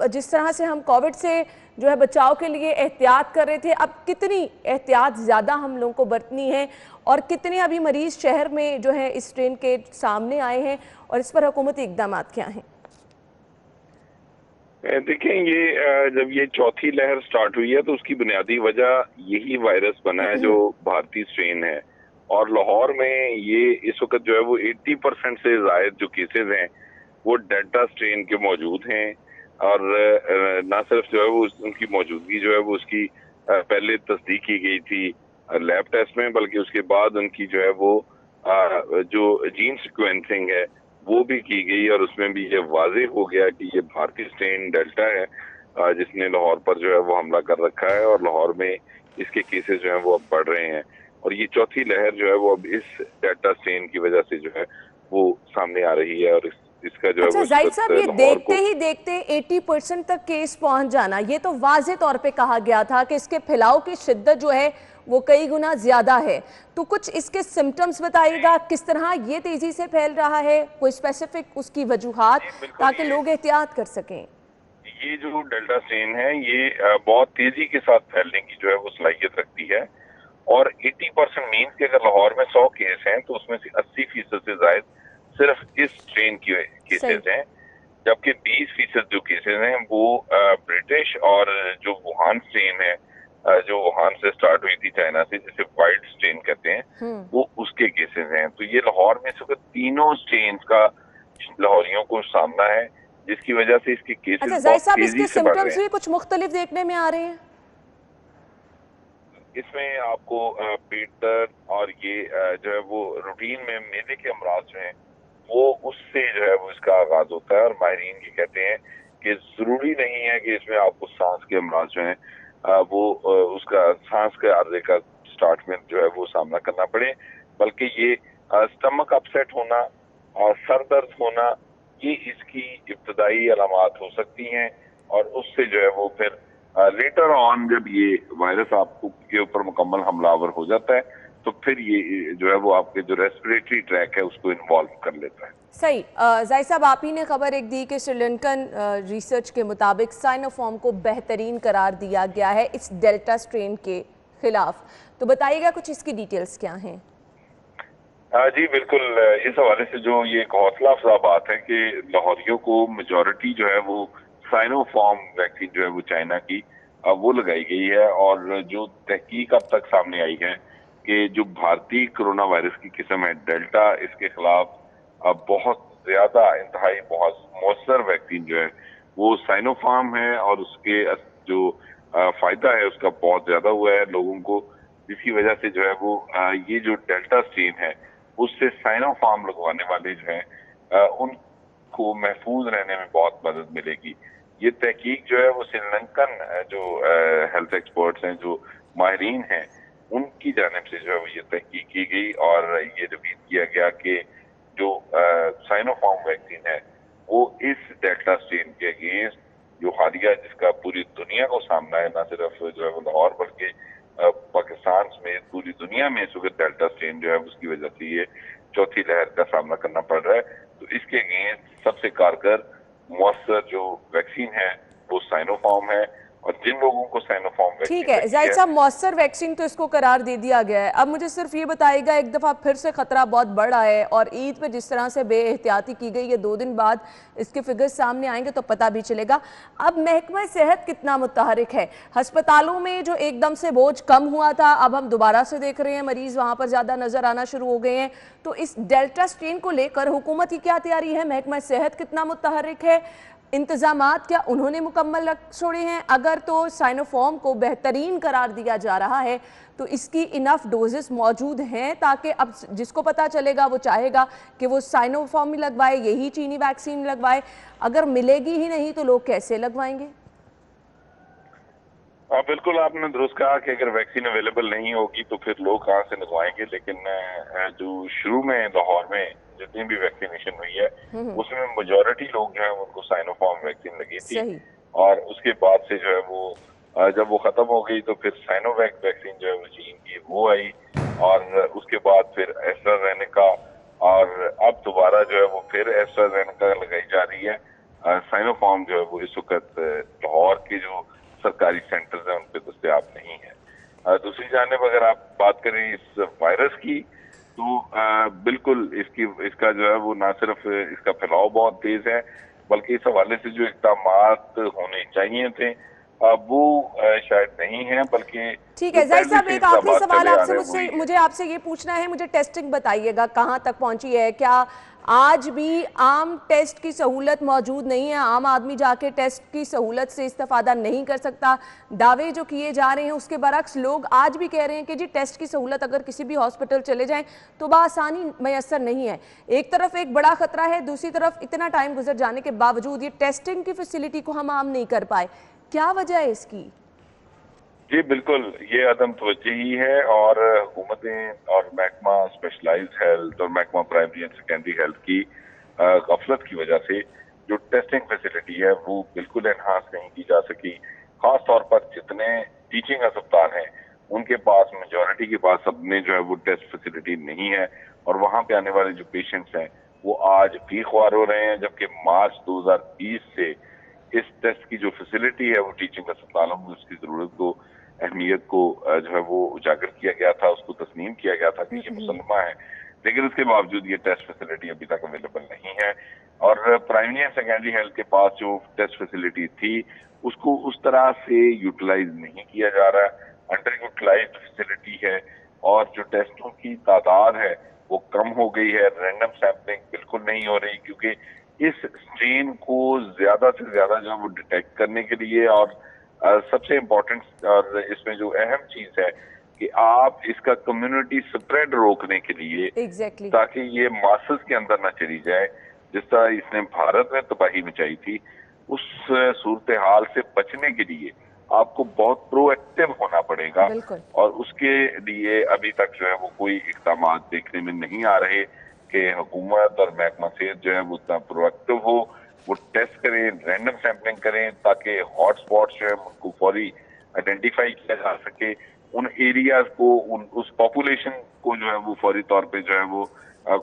जिस तरह से हम कोविड से जो है बचाव के लिए एहतियात कर रहे थे, अब कितनी एहतियात ज़्यादा हम लोगों को बरतनी है और कितने अभी मरीज़ शहर में जो है इस स्ट्रेन के सामने आए हैं और इस पर हुकूमती इक़दाम क्या हैं? देखें, ये जब ये चौथी लहर स्टार्ट हुई है तो उसकी बुनियादी वजह यही वायरस बना है जो भारतीय स्ट्रेन है, और लाहौर में ये इस वक्त जो है वो 80% से ज़ायद जो केसेस हैं वो डेल्टा स्ट्रेन के मौजूद हैं। और ना सिर्फ जो है वो उनकी मौजूदगी जो है वो उसकी पहले तस्दीक की गई थी लैब टेस्ट में, बल्कि उसके बाद उनकी जो है वो जो जीन सिक्वेंसिंग है वो भी की गई और उसमें भी ये वाज़ेह हो गया कि ये भारतीय स्ट्रेन डेल्टा है। जिसने लाहौर पर जो है वो हमला कर रखा है, और लाहौर में इसके केसेस जो है वो अब बढ़ रहे हैं। और ये चौथी लहर जो है वो अब इस डेल्टा स्ट्रेन की वजह से जो है वो सामने आ रही है, और इसका जो है अच्छा वो जाहिद साहब, ये लाहौर देखते को ही देखते 80% तक केस पहुंच जाना, ये तो वाजे तौर पे कहा गया था कि इसके फैलाव की शिद्दत जो है वो कई गुना ज्यादा है। तो कुछ इसके सिम्टम्स बताइएगा, किस तरह ये तेजी से फैल रहा है, कोई स्पेसिफिक उसकी वजूहात, ताकि लोग एहतियात कर सकें। ये जो डेल्टा स्ट्रेन है ये बहुत तेजी के साथ फैलने की जो है वो सलाहियत रखती है, और 80% मीन्स कि अगर लाहौर में 100 केस हैं तो उसमें से 80% से ज्यादा सिर्फ इस स्ट्रेन के केसेस हैं, जबकि 20% जो केसेस हैं वो ब्रिटिश और जो वुहान स्ट्रेन है, जो वुहान से स्टार्ट हुई थी चाइना से, जिसे वाइल्ड स्ट्रेन कहते हैं, वो उसके केसेस हैं। तो ये लाहौर में सिर्फ तीनों स्ट्रेन का लाहौरियों को सामना है, जिसकी वजह से इसके केसेस अच्छा जाहिद बहुत साहब, तेजी इसके से बढ़ रहे सिम्टम्स हैं। भी कुछ मुख्तलिफ देखने में आ रहे हैं। इसमें आपको पेट दर्द और ये जो है वो रूटीन में मैदे के अमराज जो हैं वो उससे जो है वो इसका आगाज होता है, और माहिरीन ये कहते हैं कि जरूरी नहीं है कि इसमें आपको सांस के अमराज जो हैं वो उसका सांस के आर्जे का स्टार्ट में जो है वो सामना करना पड़े, बल्कि ये स्टमक अपसेट होना और सर दर्द होना, ये इसकी इब्तदाई अलामात हो सकती हैं, और उससे जो है वो फिर लेटर ऑन जब ये वायरस आपको के ऊपर मुकम्मल हमलावर हो जाता है तो फिर ये जो है वो आपके जो रेस्पिरेटरी ट्रैक है उसको इन्वॉल्व कर लेता है। सही। जाहिद साहब, आप ही ने खबर एक दी कि श्रीलंकन रिसर्च के मुताबिक साइनोफॉर्म को बेहतरीन करार दिया गया है इस डेल्टा स्ट्रेन के खिलाफ, तो बताइएगा कुछ इसकी डिटेल्स क्या हैं। जी बिल्कुल, इस हवाले से जो ये एक हौसला अफजा बात है कि लाहौरियों को मेजॉरिटी जो है वो साइनोफॉर्म वैक्सीन जो है वो चाइना की वो लगाई गई है, और जो तहकीक अब तक सामने आई है कि जो भारतीय कोरोना वायरस की किस्म है डेल्टा, इसके खिलाफ बहुत ज्यादा इंतहाई बहुत मौसर वैक्सीन जो है वो साइनोफार्म है, और उसके जो फायदा है उसका बहुत ज्यादा हुआ है लोगों को, जिसकी वजह से जो है वो ये जो डेल्टा स्ट्रेन है उससे साइनोफार्म लगवाने वाले जो है उनको महफूज रहने में बहुत मदद मिलेगी। ये तहकीक जो है वो श्रीलंकन जो हेल्थ एक्सपर्ट्स हैं, जो माहिरीन हैं, उनकी जानिब से जो है वो ये तहकीक की गई, और ये रिवील किया गया कि जो साइनोफार्म वैक्सीन है वो इस डेल्टा स्ट्रेन के अगेंस्ट जो हालिया जिसका पूरी दुनिया को सामना है, ना सिर्फ जो है वो लाहौर बल्कि पाकिस्तान समेत पूरी दुनिया में इस वक्त डेल्टा स्ट्रेन जो है उसकी वजह से ये चौथी लहर का सामना करना पड़ रहा है, तो इसके अगेंस्ट सबसे कारगर मौसर जो वैक्सीन है वो साइनोफार्म है, और जिन लोगों को साइनोफार्म वैक्सीन ठीक है जाहिद साहब, मौसर वैक्सीन तो इसको करार दे दिया गया है। अब मुझे सिर्फ ये बताइएगा, एक दफ़ा फिर से खतरा बहुत बढ़ा है, और ईद पे जिस तरह से बेएहतियाती की गई है, 2 दिन बाद इसके फिगर्स सामने आएंगे तो पता भी चलेगा। अब महकमा सेहत कितना मुतहरिक है, अस्पतालों में जो एकदम से बोझ कम हुआ था, अब हम दोबारा से देख रहे हैं मरीज वहाँ पर ज़्यादा नजर आना शुरू हो गए हैं, तो इस डेल्टा स्ट्रेन को लेकर हुकूमत की क्या तैयारी है, महकमा सेहत कितना मुतहरिक है, इंतजामात क्या उन्होंने मुकम्मल रख छोड़े हैं? अगर तो साइनोफॉर्म को बेहतरीन करार दिया जा रहा है तो इसकी इनफ डोजेस मौजूद हैं, ताकि अब जिसको पता चलेगा वो चाहेगा कि वो साइनोफॉर्म ही लगवाए, यही चीनी वैक्सीन लगवाए। अगर मिलेगी ही नहीं तो लोग कैसे लगवाएंगे? बिल्कुल आपने दुरुस्त कहा कि अगर वैक्सीन अवेलेबल नहीं होगी तो फिर लोग कहाँ से लगवाएंगे, लेकिन जो शुरू में लाहौर में जितनी भी वैक्सीनेशन हुई है उसमें मेजॉरिटी लोग जो है उनको साइनोफार्म वैक्सीन लगी थी, और उसके बाद से जो है वो जब वो खत्म हो गई तो फिर साइनोवैक वैक्सीन जो है वो चीन की वो आई, और उसके बाद फिर एस्ट्राजेनेका, और अब दोबारा जो है वो फिर एस्ट्राजेनेका लगाई जा रही है। साइनोफार्म जो है वो इस वक्त लाहौर के जो सरकारी सेंटर्स हैं उन पे दस्तयाब नहीं है। दूसरी जानिब अगर आप बात करें इस वायरस की तो बिल्कुल इसका जो है वो ना सिर्फ इसका फैलाव बहुत तेज है, बल्कि इस हवाले से जो इक़दामात होने चाहिए थे वो शायद नहीं है, बल्कि ठीक है जाहिद साहब, एक आखिरी सवाल आपसे मुझे आपसे ये पूछना है, मुझे टेस्टिंग बताइएगा कहाँ तक पहुंची है, क्या आज भी आम टेस्ट की सहूलत मौजूद नहीं है, आम आदमी जाके टेस्ट की सहूलत से इस्तेफादा नहीं कर सकता? दावे जो किए जा रहे हैं उसके बरक्स लोग आज भी कह रहे हैं कि जी टेस्ट की सहूलत अगर किसी भी हॉस्पिटल चले जाएं तो बआसानी मैसर नहीं है। एक तरफ एक बड़ा खतरा है, दूसरी तरफ इतना टाइम गुजर जाने के बावजूद ये टेस्टिंग की फैसिलिटी को हम आम नहीं कर पाए, क्या वजह है इसकी? जी बिल्कुल, ये अदम तवज्जुही है और हुकूमतें और महकमा स्पेशलाइज्ड हेल्थ और महकमा प्राइमरी एंड सेकेंडरी हेल्थ की गफलत की वजह से जो टेस्टिंग फैसिलिटी है वो बिल्कुल एनहांस नहीं की जा सकी। खास तौर पर जितने टीचिंग अस्पताल हैं उनके पास, मेजॉरिटी के पास अपने जो है वो टेस्ट फैसिलिटी नहीं है और वहां पे आने वाले जो पेशेंट्स हैं वो आज भी ख्वार हो रहे हैं, जबकि मार्च 2020 से इस टेस्ट की जो फैसिलिटी है वो टीचिंग अस्पतालों में उसकी जरूरत को, अहमियत को जो है वो उजागर किया गया था, उसको तस्लीम किया गया था कि ये मुसलमा है, लेकिन उसके बावजूद ये टेस्ट फैसिलिटी अभी तक अवेलेबल नहीं है। और प्राइमरी एंड सेकेंडरी हेल्थ के पास जो टेस्ट फैसिलिटी थी उसको उस तरह से यूटिलाइज नहीं किया जा रहा है, अंडर यूटिलाइज्ड फैसिलिटी है और जो टेस्टों की तादाद है वो कम हो गई है। रैंडम सैंपलिंग बिल्कुल नहीं हो रही क्योंकि इस स्ट्रेन को ज्यादा से ज्यादा जो वो डिटेक्ट करने के लिए और सबसे इम्पोर्टेंट और इसमें जो अहम चीज है कि आप इसका कम्युनिटी स्प्रेड रोकने के लिए ताकि ये मासेस के अंदर ना चली जाए, जिस तरह इसने भारत में तबाही मचाई थी, उस सूरत हाल से बचने के लिए आपको बहुत प्रोएक्टिव होना पड़ेगा और उसके लिए अभी तक जो है वो कोई इक़दाम देखने में नहीं आ रहे कि हुकूमत और महकमा सेहत जो है वो उतना प्रोएक्टिव हो, वो टेस्ट करें, रैंडम सैंपलिंग करें ताकि हॉट स्पॉट्स जो है उनको फौरी आइडेंटिफाई किया जा सके, उन एरियाज को, उस पॉपुलेशन को जो है वो फौरी तौर पे जो है वो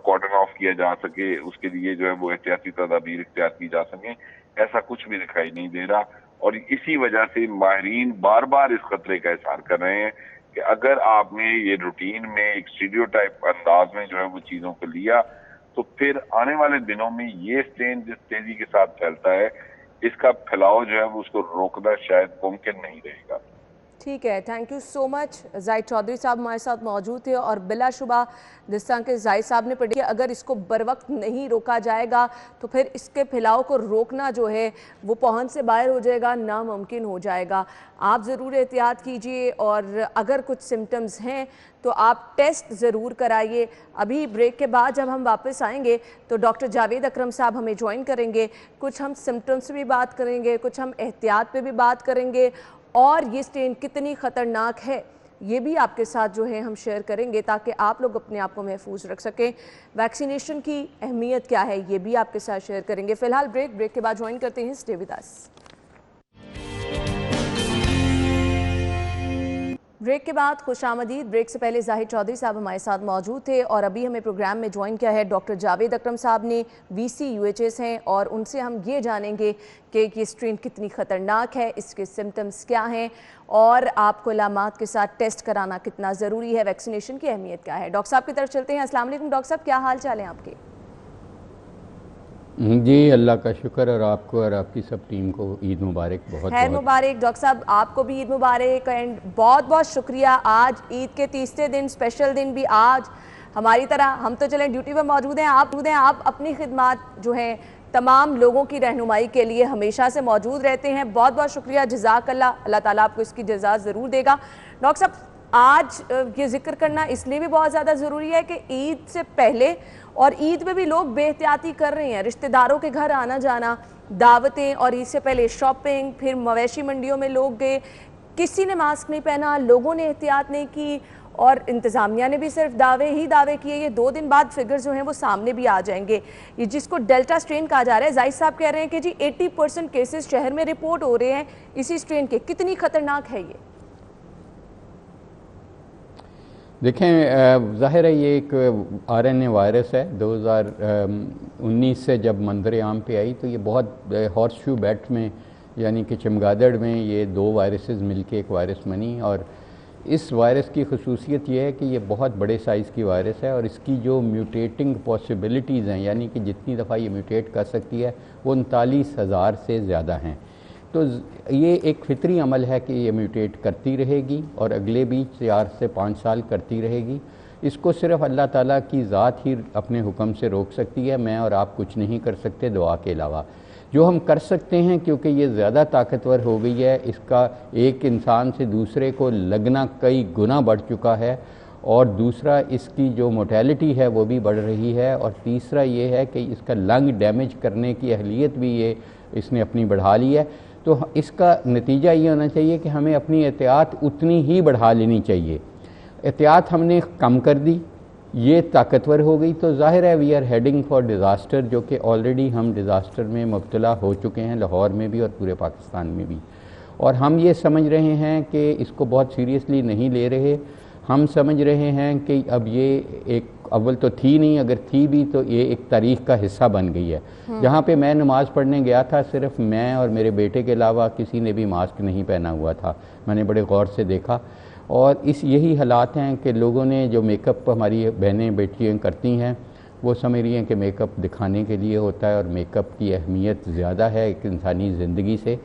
कॉर्डन ऑफ किया जा सके, उसके लिए जो है वो एहतियाती तदाबीर इख्तियार की जा सके। ऐसा कुछ भी दिखाई नहीं दे रहा और इसी वजह से माहिरीन बार बार इस खतरे का इज़हार कर रहे हैं कि अगर आपने ये रूटीन में एक स्टीरियोटाइप अंदाज में जो है वो चीजों को लिया तो फिर आने वाले दिनों में ये स्ट्रेन जिस तेजी के साथ फैलता है इसका फैलाव जो है वो उसको रोकना शायद मुमकिन नहीं रहेगा। ठीक है, thank you so much. Zahid Chaudhary साहब हमारे साथ मौजूद थे और बिलाशुबा जिस तरह के जाहिद साहब ने पढ़ी, अगर इसको बर वक्त नहीं रोका जाएगा तो फिर इसके फैलाव को रोकना जो है वो पहुंच से बाहर हो जाएगा, नामुमकिन हो जाएगा। आप ज़रूर एहतियात कीजिए और अगर कुछ सिम्टम्स हैं तो आप टेस्ट ज़रूर कराइए। अभी ब्रेक के बाद जब हम वापस आएंगे तो डॉक्टर जावेद अकरम साहब हमें ज्वाइन करेंगे, कुछ हम सिम्टम्स पे भी बात करेंगे, कुछ हम एहतियात पे भी बात करेंगे और ये स्ट्रेन कितनी ख़तरनाक है ये भी आपके साथ जो है हम शेयर करेंगे ताकि आप लोग अपने आप को महफूज रख सकें। वैक्सीनेशन की अहमियत क्या है ये भी आपके साथ शेयर करेंगे। फिलहाल ब्रेक के बाद ज्वाइन करते हैं स्टे विद अस। ब्रेक के बाद खुशामदीद। ब्रेक से पहले जाहिद चौधरी साहब हमारे साथ मौजूद थे और अभी हमें प्रोग्राम में ज्वाइन किया है डॉक्टर जावेद अकरम साहब ने, VC UHS हैं और उनसे हम ये जानेंगे कि ये स्ट्रेन कितनी ख़तरनाक है, इसके सिम्टम्स क्या हैं और आपको अलामात के साथ टेस्ट कराना कितना ज़रूरी है, वैक्सीनेशन की अहमियत क्या है। डॉक्टर साहब की तरफ चलते हैं। अस्सलाम वालेकुम डॉक्टर साहब, क्या हाल चाल हैं आपके? जी अल्लाह का शुक्र और आपको और आपकी सब टीम को ईद मुबारक। बहुत खैर मुबारक डॉक्टर साहब, आपको भी ईद मुबारक एंड बहुत बहुत शुक्रिया। आज ईद के तीसरे दिन, स्पेशल दिन भी आज हमारी तरह, हम तो चलें ड्यूटी पर मौजूद हैं, आप अपनी खिदमत जो हैं तमाम लोगों की रहनुमाई के लिए हमेशा से मौजूद रहते हैं। बहुत बहुत शुक्रिया, जज़ाकल्लाह, अल्लाह ताला आपको इसकी जज़ा ज़रूर देगा। डॉक्टर साहब, आज ये जिक्र करना इसलिए भी बहुत ज़्यादा ज़रूरी है कि ईद से पहले और ईद में भी लोग बेहतियाती कर रहे हैं, रिश्तेदारों के घर आना जाना, दावतें और ईद से पहले शॉपिंग, फिर मवेशी मंडियों में लोग गए, किसी ने मास्क नहीं पहना, लोगों ने एहतियात नहीं की और इंतज़ामिया ने भी सिर्फ दावे किए। ये 2 दिन बाद फिगर्स जो हैं वो सामने भी आ जाएंगे। ये जिसको डेल्टा स्ट्रेन कहा जा रहा है, जाहिद साहब कह रहे हैं कि जी 80% केसेस शहर में रिपोर्ट हो रहे हैं इसी स्ट्रेन के। कितनी ख़तरनाक है ये? देखें, ज़ाहिर है ये एक RNA वायरस है। 2019 से जब मंजर आम पे आई तो ये बहुत हॉर्सशू बैट में यानी कि चमगादड़ में ये 2 वायरसेस मिलके एक वायरस बनी और इस वायरस की खसूसियत ये है कि ये बहुत बड़े साइज़ की वायरस है और इसकी जो म्यूटेटिंग पॉसिबिलिटीज़ हैं यानी कि जितनी दफ़ा ये म्यूटेट कर सकती है वो 39,000 से ज़्यादा हैं। तो ये एक फितरी अमल है कि ये म्यूटेट करती रहेगी और अगले भी 4 से 5 साल करती रहेगी। इसको सिर्फ अल्लाह ताला की ज़ात ही अपने हुक्म से रोक सकती है, मैं और आप कुछ नहीं कर सकते दुआ के अलावा। जो हम कर सकते हैं, क्योंकि ये ज़्यादा ताकतवर हो गई है, इसका एक इंसान से दूसरे को लगना कई गुना बढ़ चुका है और दूसरा इसकी जो मोर्टेलिटी है वो भी बढ़ रही है और तीसरा ये है कि इसका लंग डैमेज करने की अहलियत भी ये इसने अपनी बढ़ा ली है। तो इसका नतीजा ये होना चाहिए कि हमें अपनी एहतियात उतनी ही बढ़ा लेनी चाहिए। एहतियात हमने कम कर दी, ये ताकतवर हो गई, तो ज़ाहिर है we are heading for disaster, जो कि ऑलरेडी हम डिज़ास्टर में मुब्तला हो चुके हैं, लाहौर में भी और पूरे पाकिस्तान में भी। और हम ये समझ रहे हैं कि इसको बहुत सीरियसली नहीं ले रहे। हम समझ रहे हैं कि अब ये एक अव्वल तो थी नहीं, अगर थी भी तो ये एक तारीख़ का हिस्सा बन गई है। जहाँ पे मैं नमाज़ पढ़ने गया था, सिर्फ मैं और मेरे बेटे के अलावा किसी ने भी मास्क नहीं पहना हुआ था। मैंने बड़े गौर से देखा, और यही हालात हैं कि लोगों ने जो मेकअप हमारी बहनें बेटियाँ करती हैं, वो समझ रही हैं कि मेकअप दिखाने के लिए होता है और मेकअप की अहमियत ज़्यादा है एक इंसानी ज़िंदगी से।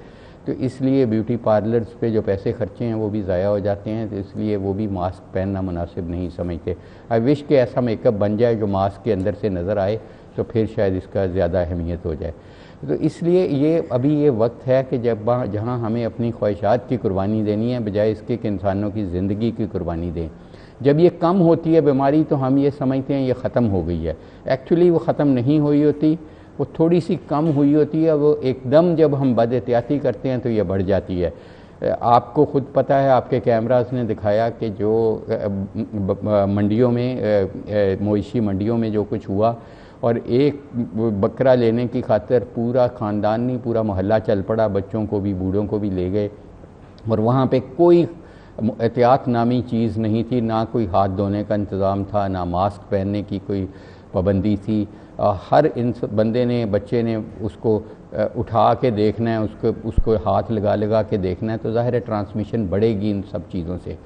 तो इसलिए ब्यूटी पार्लर्स पे जो पैसे खर्चे हैं वो भी ज़ाया हो जाते हैं, तो इसलिए वो भी मास्क पहनना मुनासिब नहीं समझते। आई विश कि ऐसा मेकअप बन जाए जो मास्क के अंदर से नज़र आए, तो फिर शायद इसका ज़्यादा अहमियत हो जाए। तो इसलिए ये वक्त है कि जहाँ हमें अपनी ख्वाहिशात की कुर्बानी देनी है, बजाय इसके कि इंसानों की ज़िंदगी की कुर्बानी दें। जब ये कम होती है बीमारी, तो हम ये समझते हैं ये ख़त्म हो गई है। एक्चुअली वो ख़त्म नहीं हुई होती, वो थोड़ी सी कम हुई होती है। वो एकदम जब हम बदएहतियाती करते हैं तो ये बढ़ जाती है। आपको ख़ुद पता है, आपके कैमरास ने दिखाया कि जो मंडियों में, मवेशी मंडियों में जो कुछ हुआ, और एक बकरा लेने की खातिर पूरा ख़ानदान नहीं, पूरा मोहल्ला चल पड़ा, बच्चों को भी बूढ़ों को भी ले गए, और वहाँ पे कोई एहतियात नामी चीज़ नहीं थी, ना कोई हाथ धोने का इंतज़ाम था, ना मास्क पहनने की कोई पाबंदी थी। हर बंदे ने, बच्चे ने उसको उठा के देखना है, उसको हाथ लगा के देखना है, तो ज़ाहिर है ट्रांसमिशन बढ़ेगी इन सब चीज़ों से।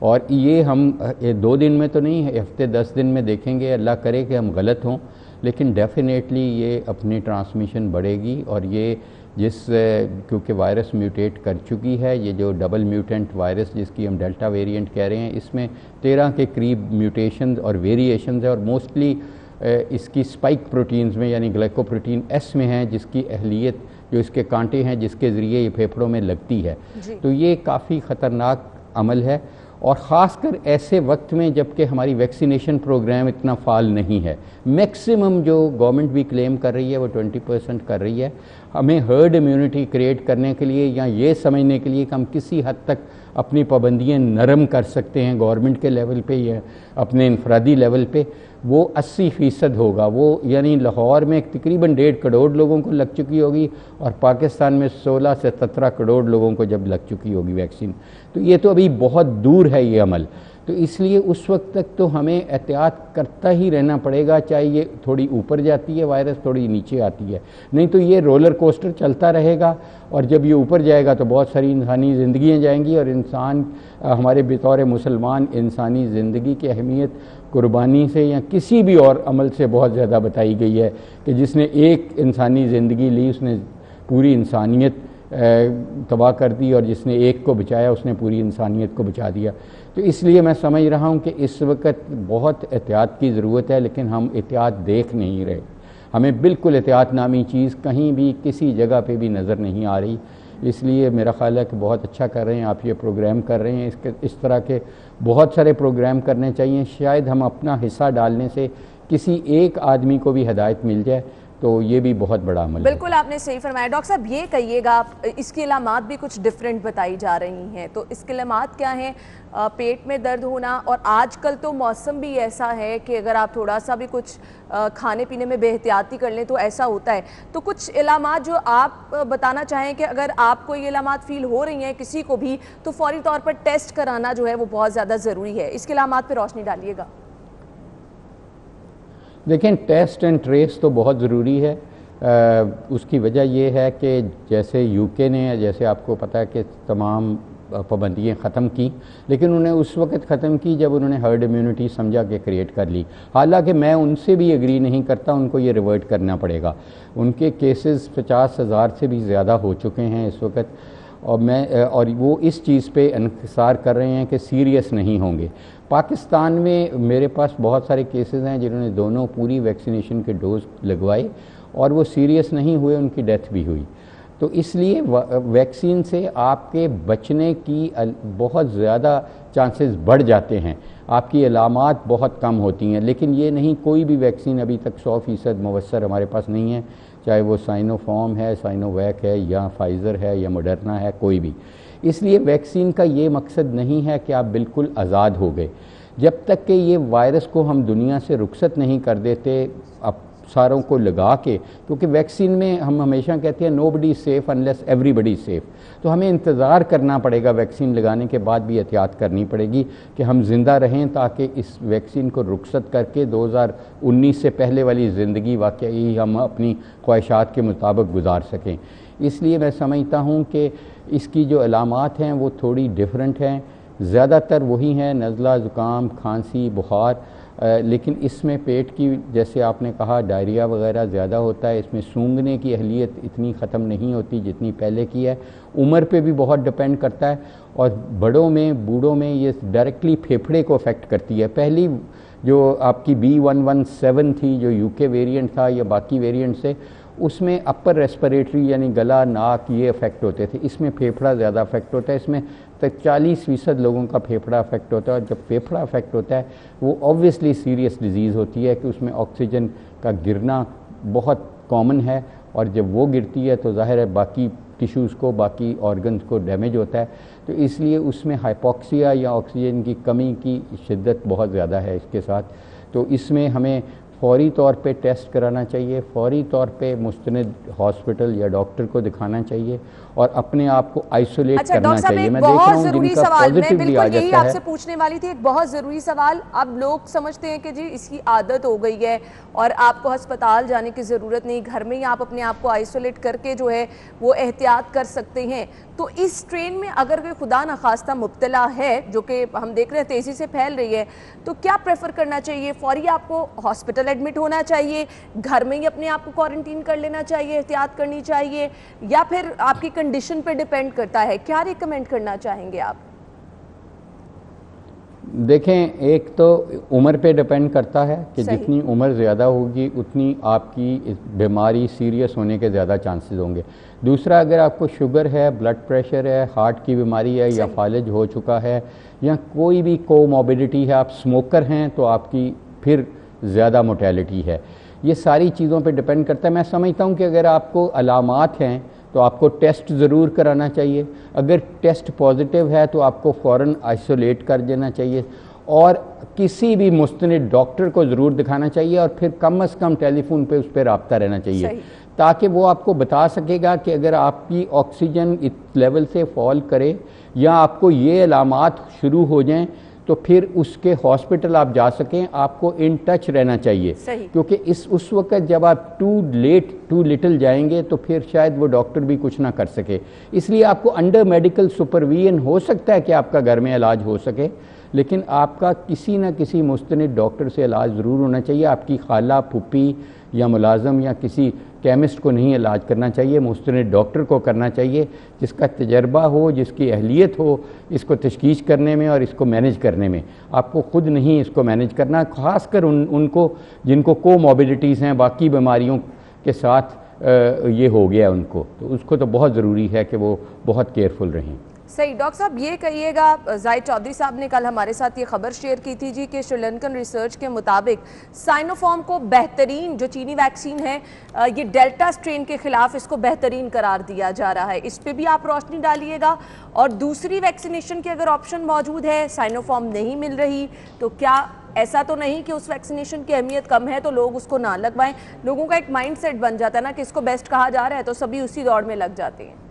और ये हम 2 दिन में तो नहीं, हफ्ते 10 दिन में देखेंगे, अल्लाह करे कि हम गलत हों, लेकिन डेफिनेटली ये अपनी ट्रांसमिशन बढ़ेगी। और ये क्योंकि वायरस म्यूटेट कर चुकी है, ये जो डबल म्यूटेंट वायरस जिसकी हम डेल्टा वेरिएंट कह रहे हैं, इसमें 13 के करीब म्यूटेशंस और वेरिएशंस है, और मोस्टली इसकी स्पाइक प्रोटीन्स में यानी ग्लाइकोप्रोटीन एस में है, जिसकी अहलियत, जो इसके कांटे हैं जिसके ज़रिए ये फेफड़ों में लगती है। तो ये काफ़ी ख़तरनाक अमल है, और ख़ासकर ऐसे वक्त में जबकि हमारी वैक्सीनेशन प्रोग्राम इतना फ़ाल नहीं है। मैक्सिमम जो गवर्नमेंट भी क्लेम कर रही है वो 20% कर रही है। हमें हर्ड इम्यूनिटी क्रिएट करने के लिए, या ये समझने के लिए कि हम किसी हद तक अपनी पाबंदियाँ नरम कर सकते हैं गवर्नमेंट के लेवल पे या अपने इनफरादी लेवल पे, वो 80% होगा। वो यानी लाहौर में तकरीबन 1.5 करोड़ लोगों को लग चुकी होगी, और पाकिस्तान में 16 से 17 करोड़ लोगों को जब लग चुकी होगी वैक्सीन। तो ये तो अभी बहुत दूर है ये अमल। तो इसलिए उस वक्त तक तो हमें एहतियात करता ही रहना पड़ेगा, चाहे ये थोड़ी ऊपर जाती है वायरस, थोड़ी नीचे आती है, नहीं तो ये रोलर कोस्टर चलता रहेगा। और जब ये ऊपर जाएगा तो बहुत सारी इंसानी ज़िंदगियाँ जाएंगी, और इंसान, हमारे बतौर मुसलमान, इंसानी ज़िंदगी की अहमियत कुर्बानी से या किसी भी और अमल से बहुत ज़्यादा बताई गई है कि जिसने एक इंसानी ज़िंदगी ली उसने पूरी इंसानियत तबाह कर दी, और जिसने एक को बचाया उसने पूरी इंसानियत को बचा दिया। तो इसलिए मैं समझ रहा हूँ कि इस वक्त बहुत एहतियात की ज़रूरत है, लेकिन हम एहतियात देख नहीं रहे। हमें बिल्कुल एहतियात नामी चीज़ कहीं भी किसी जगह पे भी नज़र नहीं आ रही। इसलिए मेरा ख़्याल है कि बहुत अच्छा कर रहे हैं आप, ये प्रोग्राम कर रहे हैं। इस तरह के बहुत सारे प्रोग्राम करने चाहिए। शायद हम अपना हिस्सा डालने से किसी एक आदमी को भी हिदायत मिल जाए, तो ये भी बहुत बड़ा अमल है। बिल्कुल आपने सही फरमाया। डॉक्टर साहब ये कहिएगा, इसकी अलामात भी कुछ डिफरेंट बताई जा रही हैं, तो इसकी अलामात क्या हैं? पेट में दर्द होना, और आजकल तो मौसम भी ऐसा है कि अगर आप थोड़ा सा भी कुछ खाने पीने में बेहतियाती कर लें तो ऐसा होता है। तो कुछ अलामात जो आप बताना चाहें कि अगर आपको ये अलामात फील हो रही हैं किसी को भी, तो फौरी तौर पर टेस्ट कराना जो है वो बहुत ज़्यादा ज़रूरी है। इसके अलामात पर रोशनी डालिएगा। देखें, टेस्ट एंड ट्रेस तो बहुत ज़रूरी है। उसकी वजह यह है कि जैसे यूके ने, जैसे आपको पता है कि तमाम पाबंदियाँ ख़त्म की, लेकिन उन्हें उस वक्त ख़त्म की जब उन्होंने हर्ड इम्यूनिटी समझा के क्रिएट कर ली। हालांकि मैं उनसे भी एग्री नहीं करता, उनको ये रिवर्ट करना पड़ेगा। उनके केसेस 50,000 से भी ज़्यादा हो चुके हैं इस वक्त, और वो इस चीज़ पे इंतज़ार कर रहे हैं कि सीरियस नहीं होंगे। पाकिस्तान में मेरे पास बहुत सारे केसेस हैं जिन्होंने दोनों पूरी वैक्सीनेशन के डोज लगवाए और वो सीरियस नहीं हुए, उनकी डेथ भी हुई। तो इसलिए वैक्सीन से आपके बचने की बहुत ज़्यादा चांसेस बढ़ जाते हैं, आपकी अलामात बहुत कम होती हैं। लेकिन ये नहीं, कोई भी वैक्सीन अभी तक 100% मुवस्सर हमारे पास नहीं है। चाहे वो साइनोफॉर्म है, साइनोवैक है, या फाइज़र है, या मॉडर्ना है, कोई भी। इसलिए वैक्सीन का ये मकसद नहीं है कि आप बिल्कुल आज़ाद हो गए। जब तक कि ये वायरस को हम दुनिया से रुखसत नहीं कर देते अब सारों को लगा के, क्योंकि वैक्सीन में हम हमेशा कहते हैं nobody safe unless everybody safe, तो हमें इंतज़ार करना पड़ेगा, वैक्सीन लगाने के बाद भी एहतियात करनी पड़ेगी कि हम ज़िंदा रहें, ताकि इस वैक्सीन को रुखसत करके 2019 से पहले वाली ज़िंदगी वाकई हम अपनी ख्वाहिशात के मुताबिक गुजार सकें। इसलिए मैं समझता हूँ कि इसकी जो अलामात हैं वो थोड़ी डिफरेंट हैं, ज़्यादातर वही हैं नज़ला, ज़ुकाम, खांसी, बुखार, लेकिन इसमें पेट की, जैसे आपने कहा, डायरिया वगैरह ज़्यादा होता है। इसमें सूंघने की अहलियत इतनी ख़त्म नहीं होती जितनी पहले की है। उम्र पे भी बहुत डिपेंड करता है, और बड़ों में, बूढ़ों में ये डायरेक्टली फेफड़े को अफेक्ट करती है। पहली जो आपकी B117 थी, जो UK वेरिएंट था या बाकी वेरिएंट से, उसमें अपर रेस्पिरेटरी यानी गला, नाक, ये अफेक्ट होते थे। इसमें फेफड़ा ज़्यादा अफेक्ट होता है। इसमें तक 40% लोगों का फेफड़ा अफेक्ट होता है, और जब फेफड़ा अफेक्ट होता है वो ऑब्वियसली सीरियस डिजीज़ होती है कि उसमें ऑक्सीजन का गिरना बहुत कॉमन है, और जब वो गिरती है तो ज़ाहिर है बाकी टिश्यूज़ को, बाकी ऑर्गन्स को डैमेज होता है। तो इसलिए उसमें हाइपोक्सिया या ऑक्सीजन की कमी की शिद्दत बहुत ज़्यादा है इसके साथ। तो इसमें हमें फ़ौरी तौर पे टेस्ट कराना चाहिए, फ़ौरी तौर पे मुस्तनिद हॉस्पिटल या डॉक्टर को दिखाना चाहिए, और अपने आप को आइसोलेट करना चाहिए। मैं देख रहा हूँ जिनका पॉजिटिव भी आ जाता है। आपसे पूछने वाली थी, एक बहुत ज़रूरी सवाल। अब लोग समझते हैं कि जी इसकी आदत हो गई है और आपको अस्पताल जाने की ज़रूरत नहीं, घर में ही आप अपने आप को आइसोलेट करके जो है वो एहतियात कर सकते हैं। तो इस स्ट्रेन में अगर कोई खुदा न खास्ता मुब्तला है, जो कि हम देख रहे हैं तेज़ी से फैल रही है, तो क्या प्रेफर करना चाहिए? फौरी आपको हॉस्पिटल एडमिट होना चाहिए, घर में ही अपने आप को क्वारंटीन कर लेना चाहिए, एहतियात करनी चाहिए, या फिर आपकी कंडीशन पे डिपेंड करता है? क्या रिकमेंड करना चाहेंगे आप? देखें, एक तो उम्र पे डिपेंड करता है कि जितनी उम्र ज़्यादा होगी उतनी आपकी बीमारी सीरियस होने के ज़्यादा चांसेस होंगे। दूसरा, अगर आपको शुगर है, ब्लड प्रेशर है, हार्ट की बीमारी है, या फालिज हो चुका है, या कोई भी कोमॉर्बिडिटी है, आप स्मोकर हैं, तो आपकी फिर ज़्यादा मोर्टेलिटी है। ये सारी चीज़ों पे डिपेंड करता है। मैं समझता हूँ कि अगर आपको अलामात हैं तो आपको टेस्ट ज़रूर कराना चाहिए। अगर टेस्ट पॉजिटिव है तो आपको फ़ौरन आइसोलेट कर देना चाहिए, और किसी भी मुस्तनिद डॉक्टर को ज़रूर दिखाना चाहिए, और फिर कम से कम टेलीफोन पे उस पर रब्ता रहना चाहिए, ताकि वो आपको बता सकेगा कि अगर आपकी ऑक्सीजन इस लेवल से फॉल करे या आपको ये अलामात शुरू हो जाएं, तो फिर उसके हॉस्पिटल आप जा सकें। आपको इन टच रहना चाहिए, क्योंकि उस वक्त जब आप टू लिटिल जाएंगे तो फिर शायद वो डॉक्टर भी कुछ ना कर सके। इसलिए आपको अंडर मेडिकल सुपरविजन हो सकता है कि आपका घर में इलाज हो सके, लेकिन आपका किसी न किसी मुस्तनिद डॉक्टर से इलाज ज़रूर होना चाहिए। आपकी खाला, फूफी या मुलाजम या किसी केमिस्ट को नहीं इलाज करना चाहिए, मुस्तनिद डॉक्टर को करना चाहिए, जिसका तजर्बा हो, जिसकी अहलियत हो इसको तशखीस करने में और इसको मैनेज करने में। आपको ख़ुद नहीं इसको मैनेज करना, ख़ासकर उनको जिनको कोमॉर्बिडिटीज़ हैं, बाकी बीमारियों के साथ ये हो गया उनको, तो उसको तो बहुत ज़रूरी है कि वो बहुत केयरफुल रहें। सही। डॉक्टर साहब ये कहिएगा, जाहिद चौधरी साहब ने कल हमारे साथ ये खबर शेयर की थी जी कि श्रीलंकन रिसर्च के मुताबिक साइनोफॉर्म को बेहतरीन, जो चीनी वैक्सीन है, ये डेल्टा स्ट्रेन के खिलाफ इसको बेहतरीन करार दिया जा रहा है। इस पे भी आप रोशनी डालिएगा। और दूसरी वैक्सीनेशन की अगर ऑप्शन मौजूद है, साइनोफॉर्म नहीं मिल रही, तो क्या ऐसा तो नहीं कि उस वैक्सीनेशन की अहमियत कम है तो लोग उसको ना लगवाएं? लोगों का एक माइंड सेट बन जाता है ना कि इसको बेस्ट कहा जा रहा है, तो सभी उसी दौड़ में लग जाते हैं।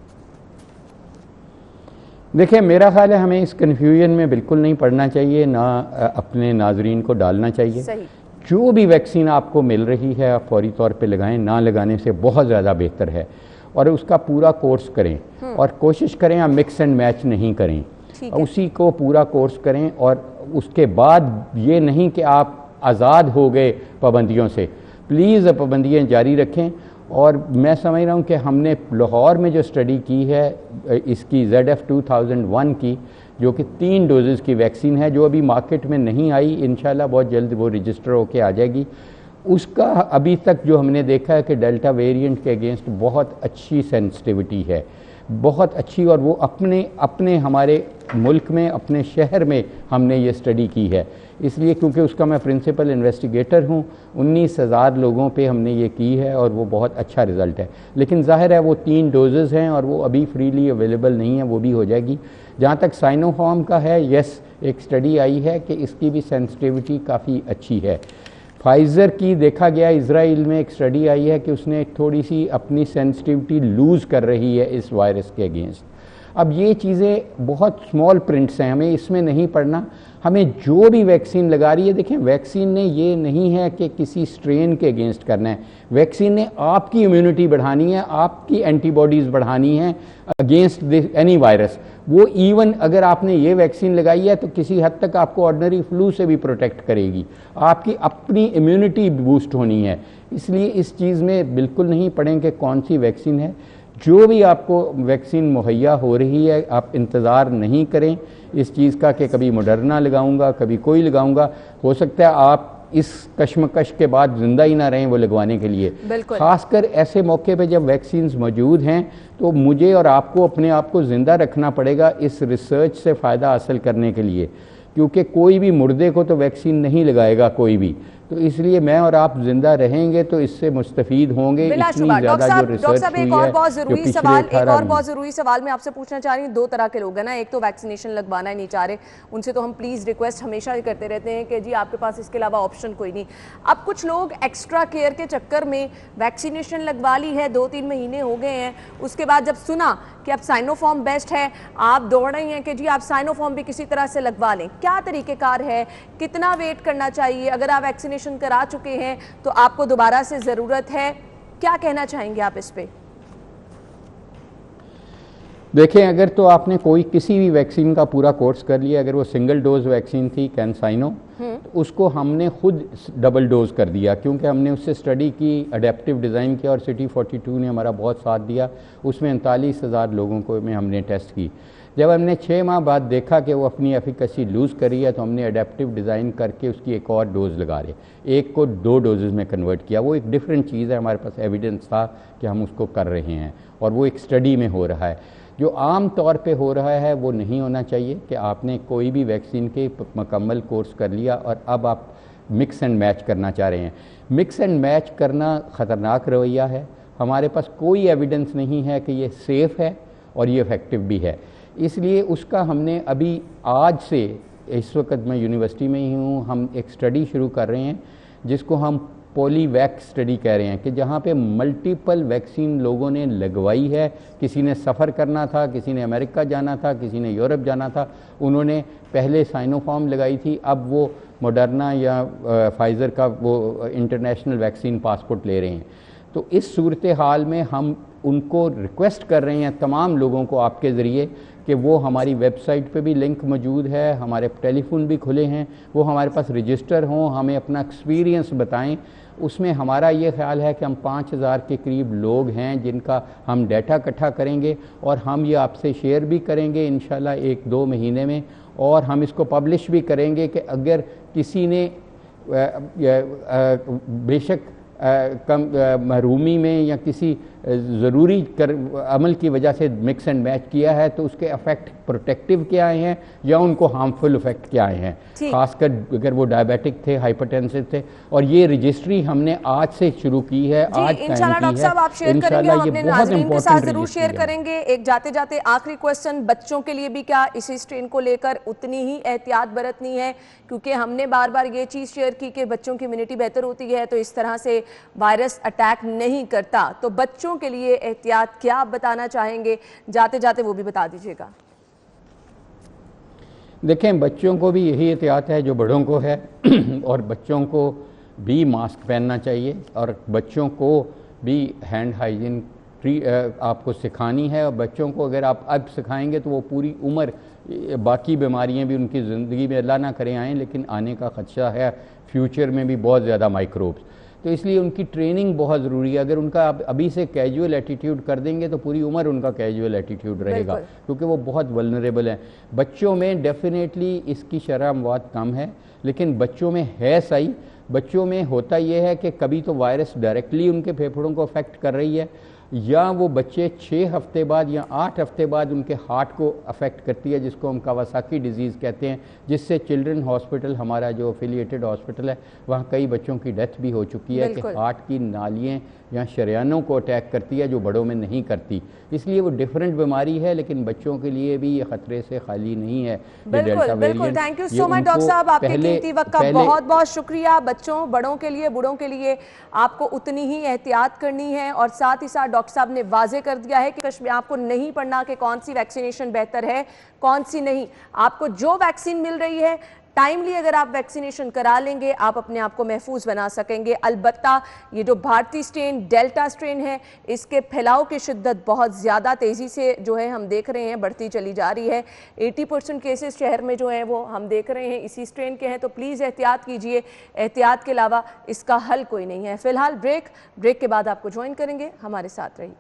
देखिए, मेरा ख्याल है हमें इस कन्फ्यूजन में बिल्कुल नहीं पड़ना चाहिए, ना अपने नाजरीन को डालना चाहिए। सही। जो भी वैक्सीन आपको मिल रही है आप फौरी तौर पे लगाएं, ना लगाने से बहुत ज़्यादा बेहतर है, और उसका पूरा कोर्स करें, और कोशिश करें आप मिक्स एंड मैच नहीं करें, उसी को पूरा कोर्स करें। और उसके बाद ये नहीं कि आप आज़ाद हो गए पाबंदियों से, प्लीज़ पाबंदियाँ जारी रखें। और मैं समझ रहा हूँ कि हमने लाहौर में जो स्टडी की है इसकी ZF2001 की, जो कि 3 डोजेज़ की वैक्सीन है, जो अभी मार्केट में नहीं आई, इंशाल्लाह बहुत जल्द वो रजिस्टर होके आ जाएगी। उसका अभी तक जो हमने देखा है कि डेल्टा वेरिएंट के अगेंस्ट बहुत अच्छी सेंसिटिविटी है। बहुत अच्छी, और वो अपने हमारे मुल्क में, अपने शहर में हमने ये स्टडी की है। इसलिए क्योंकि उसका मैं प्रिंसिपल इन्वेस्टिगेटर हूँ, 19,000 लोगों पे हमने ये की है और वो बहुत अच्छा रिज़ल्ट है। लेकिन ज़ाहिर है वो 3 डोजेज़ हैं और वो अभी फ्रीली अवेलेबल नहीं है, वो भी हो जाएगी। जहाँ तक साइनोफार्म का है, यस, एक स्टडी आई है कि इसकी भी सेंसिटिविटी काफ़ी अच्छी है। फाइज़र की देखा गया, इज़राइल में एक स्टडी आई है कि उसने थोड़ी सी अपनी सेंसिटिविटी लूज़ कर रही है इस वायरस के अगेंस्ट। अब ये चीज़ें बहुत स्मॉल प्रिंट्स हैं, हमें इसमें नहीं पढ़ना। हमें जो भी वैक्सीन लगा रही है, देखें वैक्सीन ने ये नहीं है कि किसी स्ट्रेन के अगेंस्ट करना है, वैक्सीन ने आपकी इम्यूनिटी बढ़ानी है, आपकी एंटीबॉडीज़ बढ़ानी है अगेंस्ट एनी वायरस। वो इवन अगर आपने ये वैक्सीन लगाई है तो किसी हद तक आपको ऑर्डिनरी फ्लू से भी प्रोटेक्ट करेगी, आपकी अपनी इम्यूनिटी बूस्ट होनी है। इसलिए इस चीज़ में बिल्कुल नहीं पढ़ें कि कौन सी वैक्सीन है। जो भी आपको वैक्सीन मुहैया हो रही है, आप इंतज़ार नहीं करें इस चीज़ का कि कभी मॉडर्ना लगाऊंगा, कभी कोई लगाऊंगा। हो सकता है आप इस कश्मकश के बाद ज़िंदा ही ना रहें वो लगवाने के लिए। ख़ासकर ऐसे मौके पे जब वैक्सीन्स मौजूद हैं तो मुझे और आपको अपने आप को ज़िंदा रखना पड़ेगा इस रिसर्च से फ़ायदा हासिल करने के लिए, क्योंकि कोई भी मुर्दे को तो वैक्सीन नहीं लगाएगा कोई भी। तो इसलिए मैं और आप जिंदा रहेंगे तो इससे मुस्तफीद होंगे। इतनी ज़्यादा जो रिसर्च हुई है, एक और बहुत ज़रूरी सवाल मैं आपसे पूछना चाह रही हूँ। 2 तरह के लोग हैं ना, एक तो वैक्सीनेशन लगवाना ही नहीं चाह रहे, उनसे तो हम प्लीज़ रिक्वेस्ट हमेशा करते रहते हैं कि जी आपके पास इसके अलावा ऑप्शन कोई नहीं। अब कुछ लोग एक्स्ट्रा केयर के चक्कर में वैक्सीनेशन लगवा ली है, 2-3 महीने हो गए हैं, उसके बाद जब सुना कि अब साइनोफार्म बेस्ट है, आप दौड़ रही हैं कि जी आप साइनोफार्म भी किसी तरह से लगवा लें। क्या तरीक़ेकार है, कितना वेट करना चाहिए? अगर आप वैक्सीनेशन करा चुके हैं तो आपको दोबारा से ज़रूरत है, क्या कहना चाहेंगे आप इस पे? देखें, अगर तो आपने किसी भी वैक्सीन का पूरा कोर्स कर लिया, अगर वो सिंगल डोज वैक्सीन थी कैनसाइनो, तो उसको हमने खुद डबल डोज कर दिया, क्योंकि हमने उससे स्टडी की, अडेप्टिव डिज़ाइन किया और सिटी 42 ने हमारा बहुत साथ दिया। उसमें 39,000 लोगों को में हमने टेस्ट की। जब हमने 6 माह बाद देखा कि वो अपनी एफिकेसी लूज़ करी है तो हमने अडेप्टिव डिज़ाइन करके उसकी एक और डोज़ लगा रहे, एक को 2 डोजेज़ में कन्वर्ट किया। वो एक डिफरेंट चीज़ है, हमारे पास एविडेंस था कि हम उसको कर रहे हैं और वो एक स्टडी में हो रहा है। जो आम तौर पे हो रहा है वो नहीं होना चाहिए कि आपने कोई भी वैक्सीन के मुकम्मल कोर्स कर लिया और अब आप मिक्स एंड मैच करना चाह रहे हैं। मिक्स एंड मैच करना ख़तरनाक रवैया है। हमारे पास कोई एविडेंस नहीं है कि ये सेफ़ है और ये इफ़ेक्टिव भी है। इसलिए उसका हमने अभी आज से, इस वक्त मैं यूनिवर्सिटी में ही हूँ, हम एक स्टडी शुरू कर रहे हैं जिसको हम पॉलीवैक्स स्टडी कह रहे हैं, कि जहाँ पे मल्टीपल वैक्सीन लोगों ने लगवाई है। किसी ने सफ़र करना था, किसी ने अमेरिका जाना था, किसी ने यूरोप जाना था, उन्होंने पहले साइनोफार्म लगाई थी, अब वो मॉडर्ना या फाइज़र का वो इंटरनेशनल वैक्सीन पासपोर्ट ले रहे हैं। तो इस सूरत हाल में हम उनको रिक्वेस्ट कर रहे हैं, तमाम लोगों को आपके ज़रिए, कि वो हमारी वेबसाइट पे भी लिंक मौजूद है, हमारे टेलीफोन भी खुले हैं, वो हमारे पास रजिस्टर हों, हमें अपना एक्सपीरियंस बताएं। उसमें हमारा ये ख्याल है कि हम 5,000 के करीब लोग हैं जिनका हम डाटा इकट्ठा करेंगे और हम ये आपसे शेयर भी करेंगे इंशाल्लाह 1-2 महीने में, और हम इसको पब्लिश भी करेंगे कि अगर किसी ने बेशक कम महरूमी में या किसी ज़रूरी अमल की वजह से मिक्स एंड मैच किया है तो उसके इफ़ेक्ट प्रोटेक्टिव क्या आए हैं या उनको हार्मफुल इफ़ेक्ट क्या आए हैं, खासकर अगर वो डायबिटिक थे, हाइपरटेंसिव थे। और ये रजिस्ट्री हमने आज से शुरू की है, आज इंशाल्लाह डॉक्टर साहब आप शेयर करेंगे, हम अपने नाज़रीन के साथ ज़रूर शेयर करेंगे। एक जाते जाते आखिरी क्वेश्चन, बच्चों के लिए भी क्या इसी स्ट्रेन को लेकर उतनी ही एहतियात बरतनी है? क्योंकि हमने बार बार ये चीज़ शेयर की कि बच्चों की इम्यूनिटी बेहतर होती है तो इस तरह से वायरस अटैक नहीं करता, तो बच्चों के लिए एहतियात क्या आप बताना चाहेंगे? जाते जाते वो भी बता दीजिएगा। देखें, बच्चों को भी यही एहतियात है जो बड़ों को है और बच्चों को भी मास्क पहनना चाहिए और बच्चों को भी हैंड हाइजीन आपको सिखानी है। और बच्चों को अगर आप अब सिखाएंगे तो वो पूरी उम्र, बाकी बीमारियां भी उनकी ज़िंदगी में अल्लाह ना करें आएँ, लेकिन आने का ख़दशा है फ्यूचर में भी बहुत ज़्यादा माइक्रोब्स। तो इसलिए उनकी ट्रेनिंग बहुत ज़रूरी है। अगर उनका आप अभी से कैजुअल एटीट्यूड कर देंगे तो पूरी उम्र उनका कैजुअल एटीट्यूड रहेगा, क्योंकि वो बहुत वल्नरेबल हैं। बच्चों में डेफिनेटली इसकी शरह बहुत कम है, लेकिन बच्चों में है सही। बच्चों में होता ये है कि कभी तो वायरस डायरेक्टली उनके फेफड़ों को अफेक्ट कर रही है, या वो बच्चे 6 हफ्ते बाद या 8 हफ्ते बाद उनके हार्ट को अफेक्ट करती है, जिसको हम कावासाकी डिजीज़ कहते हैं, जिससे चिल्ड्रन हॉस्पिटल हमारा जो एफिलिएटेड हॉस्पिटल है वहाँ कई बच्चों की डेथ भी हो चुकी है कि हार्ट की नालियाँ या शरियानों को अटैक करती है जो बड़ों में नहीं करती। इसलिए वो डिफरेंट बीमारी है, लेकिन बच्चों के लिए भी ये खतरे से खाली नहीं है। बिल्कुल बिल्कुल, thank you so much doctor साहब, आपके कीमती वक्त का बहुत बहुत शुक्रिया। बच्चों बड़ों के लिए बूढ़ों के लिए आपको उतनी ही एहतियात करनी है, और साथ ही साथ डॉक्टर साहब ने वाजे कर दिया है कि आपको नहीं पढ़ना कि कौन सी वैक्सीनेशन बेहतर है कौन सी नहीं। आपको जो वैक्सीन मिल रही है टाइमली अगर आप वैक्सीनेशन करा लेंगे आप अपने आप को महफूज बना सकेंगे। अलबत्ता ये जो भारतीय स्ट्रेन डेल्टा स्ट्रेन है इसके फैलाव की शिद्दत बहुत ज़्यादा तेज़ी से जो है हम देख रहे हैं बढ़ती चली जा रही है। 80% केसेस शहर में जो हैं वो हम देख रहे हैं इसी स्ट्रेन के हैं, तो प्लीज़ एहतियात कीजिए। एहतियात के अलावा इसका हल कोई नहीं है। फिलहाल ब्रेक के बाद आपको ज्वाइन करेंगे, हमारे साथ रहिए।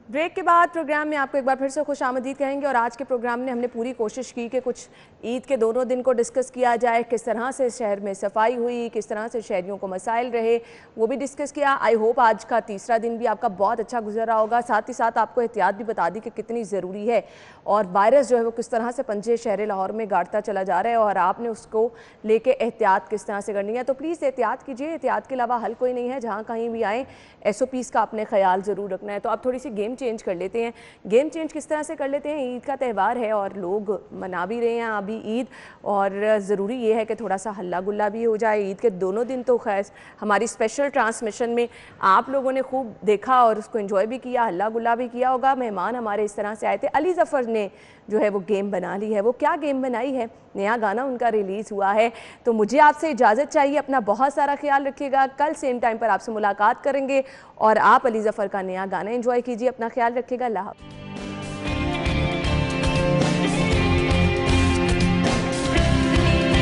ब्रेक के बाद प्रोग्राम में आपको एक बार फिर से खुशामदीद कहेंगे, और आज के प्रोग्राम में हमने पूरी कोशिश की कि कुछ ईद के दोनों दिन को डिस्कस किया जाए, किस तरह से शहर में सफाई हुई, किस तरह से शहरियों को मसाइल रहे, वो भी डिस्कस किया। आई होप आज का तीसरा दिन भी आपका बहुत अच्छा गुजर रहा होगा। साथ ही साथ आपको एहतियात भी बता दी कि कितनी ज़रूरी है, और वायरस जो है वो किस तरह से पंजे शहर लाहौर में गाड़ता चला जा रहा है, और आपने उसको लेके एहतियात किस तरह से करनी है। तो प्लीज़ एहतियात कीजिए, एहतियात के अलावा हल कोई नहीं है। जहाँ कहीं भी आएँ SOPs का अपने ख्याल ज़रूर रखना है। तो आप थोड़ी सी गेम चेंज कर लेते हैं। गेम चेंज किस तरह से कर लेते हैं, ईद का त्यौहार है और लोग मना भी रहे हैं अभी ईद, और ज़रूरी ये है कि थोड़ा सा हल्ला गुल्ला भी हो जाए। ईद के दोनों दिन तो खैर हमारी स्पेशल ट्रांसमिशन में आप लोगों ने खूब देखा और उसको एंजॉय भी किया, हल्ला गुल्ला भी किया होगा। मेहमान हमारे इस तरह से आए थे। अली ज़फ़र ने जो है वो गेम बना ली है। वो क्या गेम बनाई है, नया गाना उनका रिलीज़ हुआ है। तो मुझे आपसे इजाज़त चाहिए, अपना बहुत सारा ख्याल रखिएगा। कल सेम टाइम पर आपसे मुलाकात करेंगे और आप अली ज़फ़र का नया गाना एंजॉय कीजिए। अपना ख्याल रखिएगा। अल्लाह हाफ़िज़।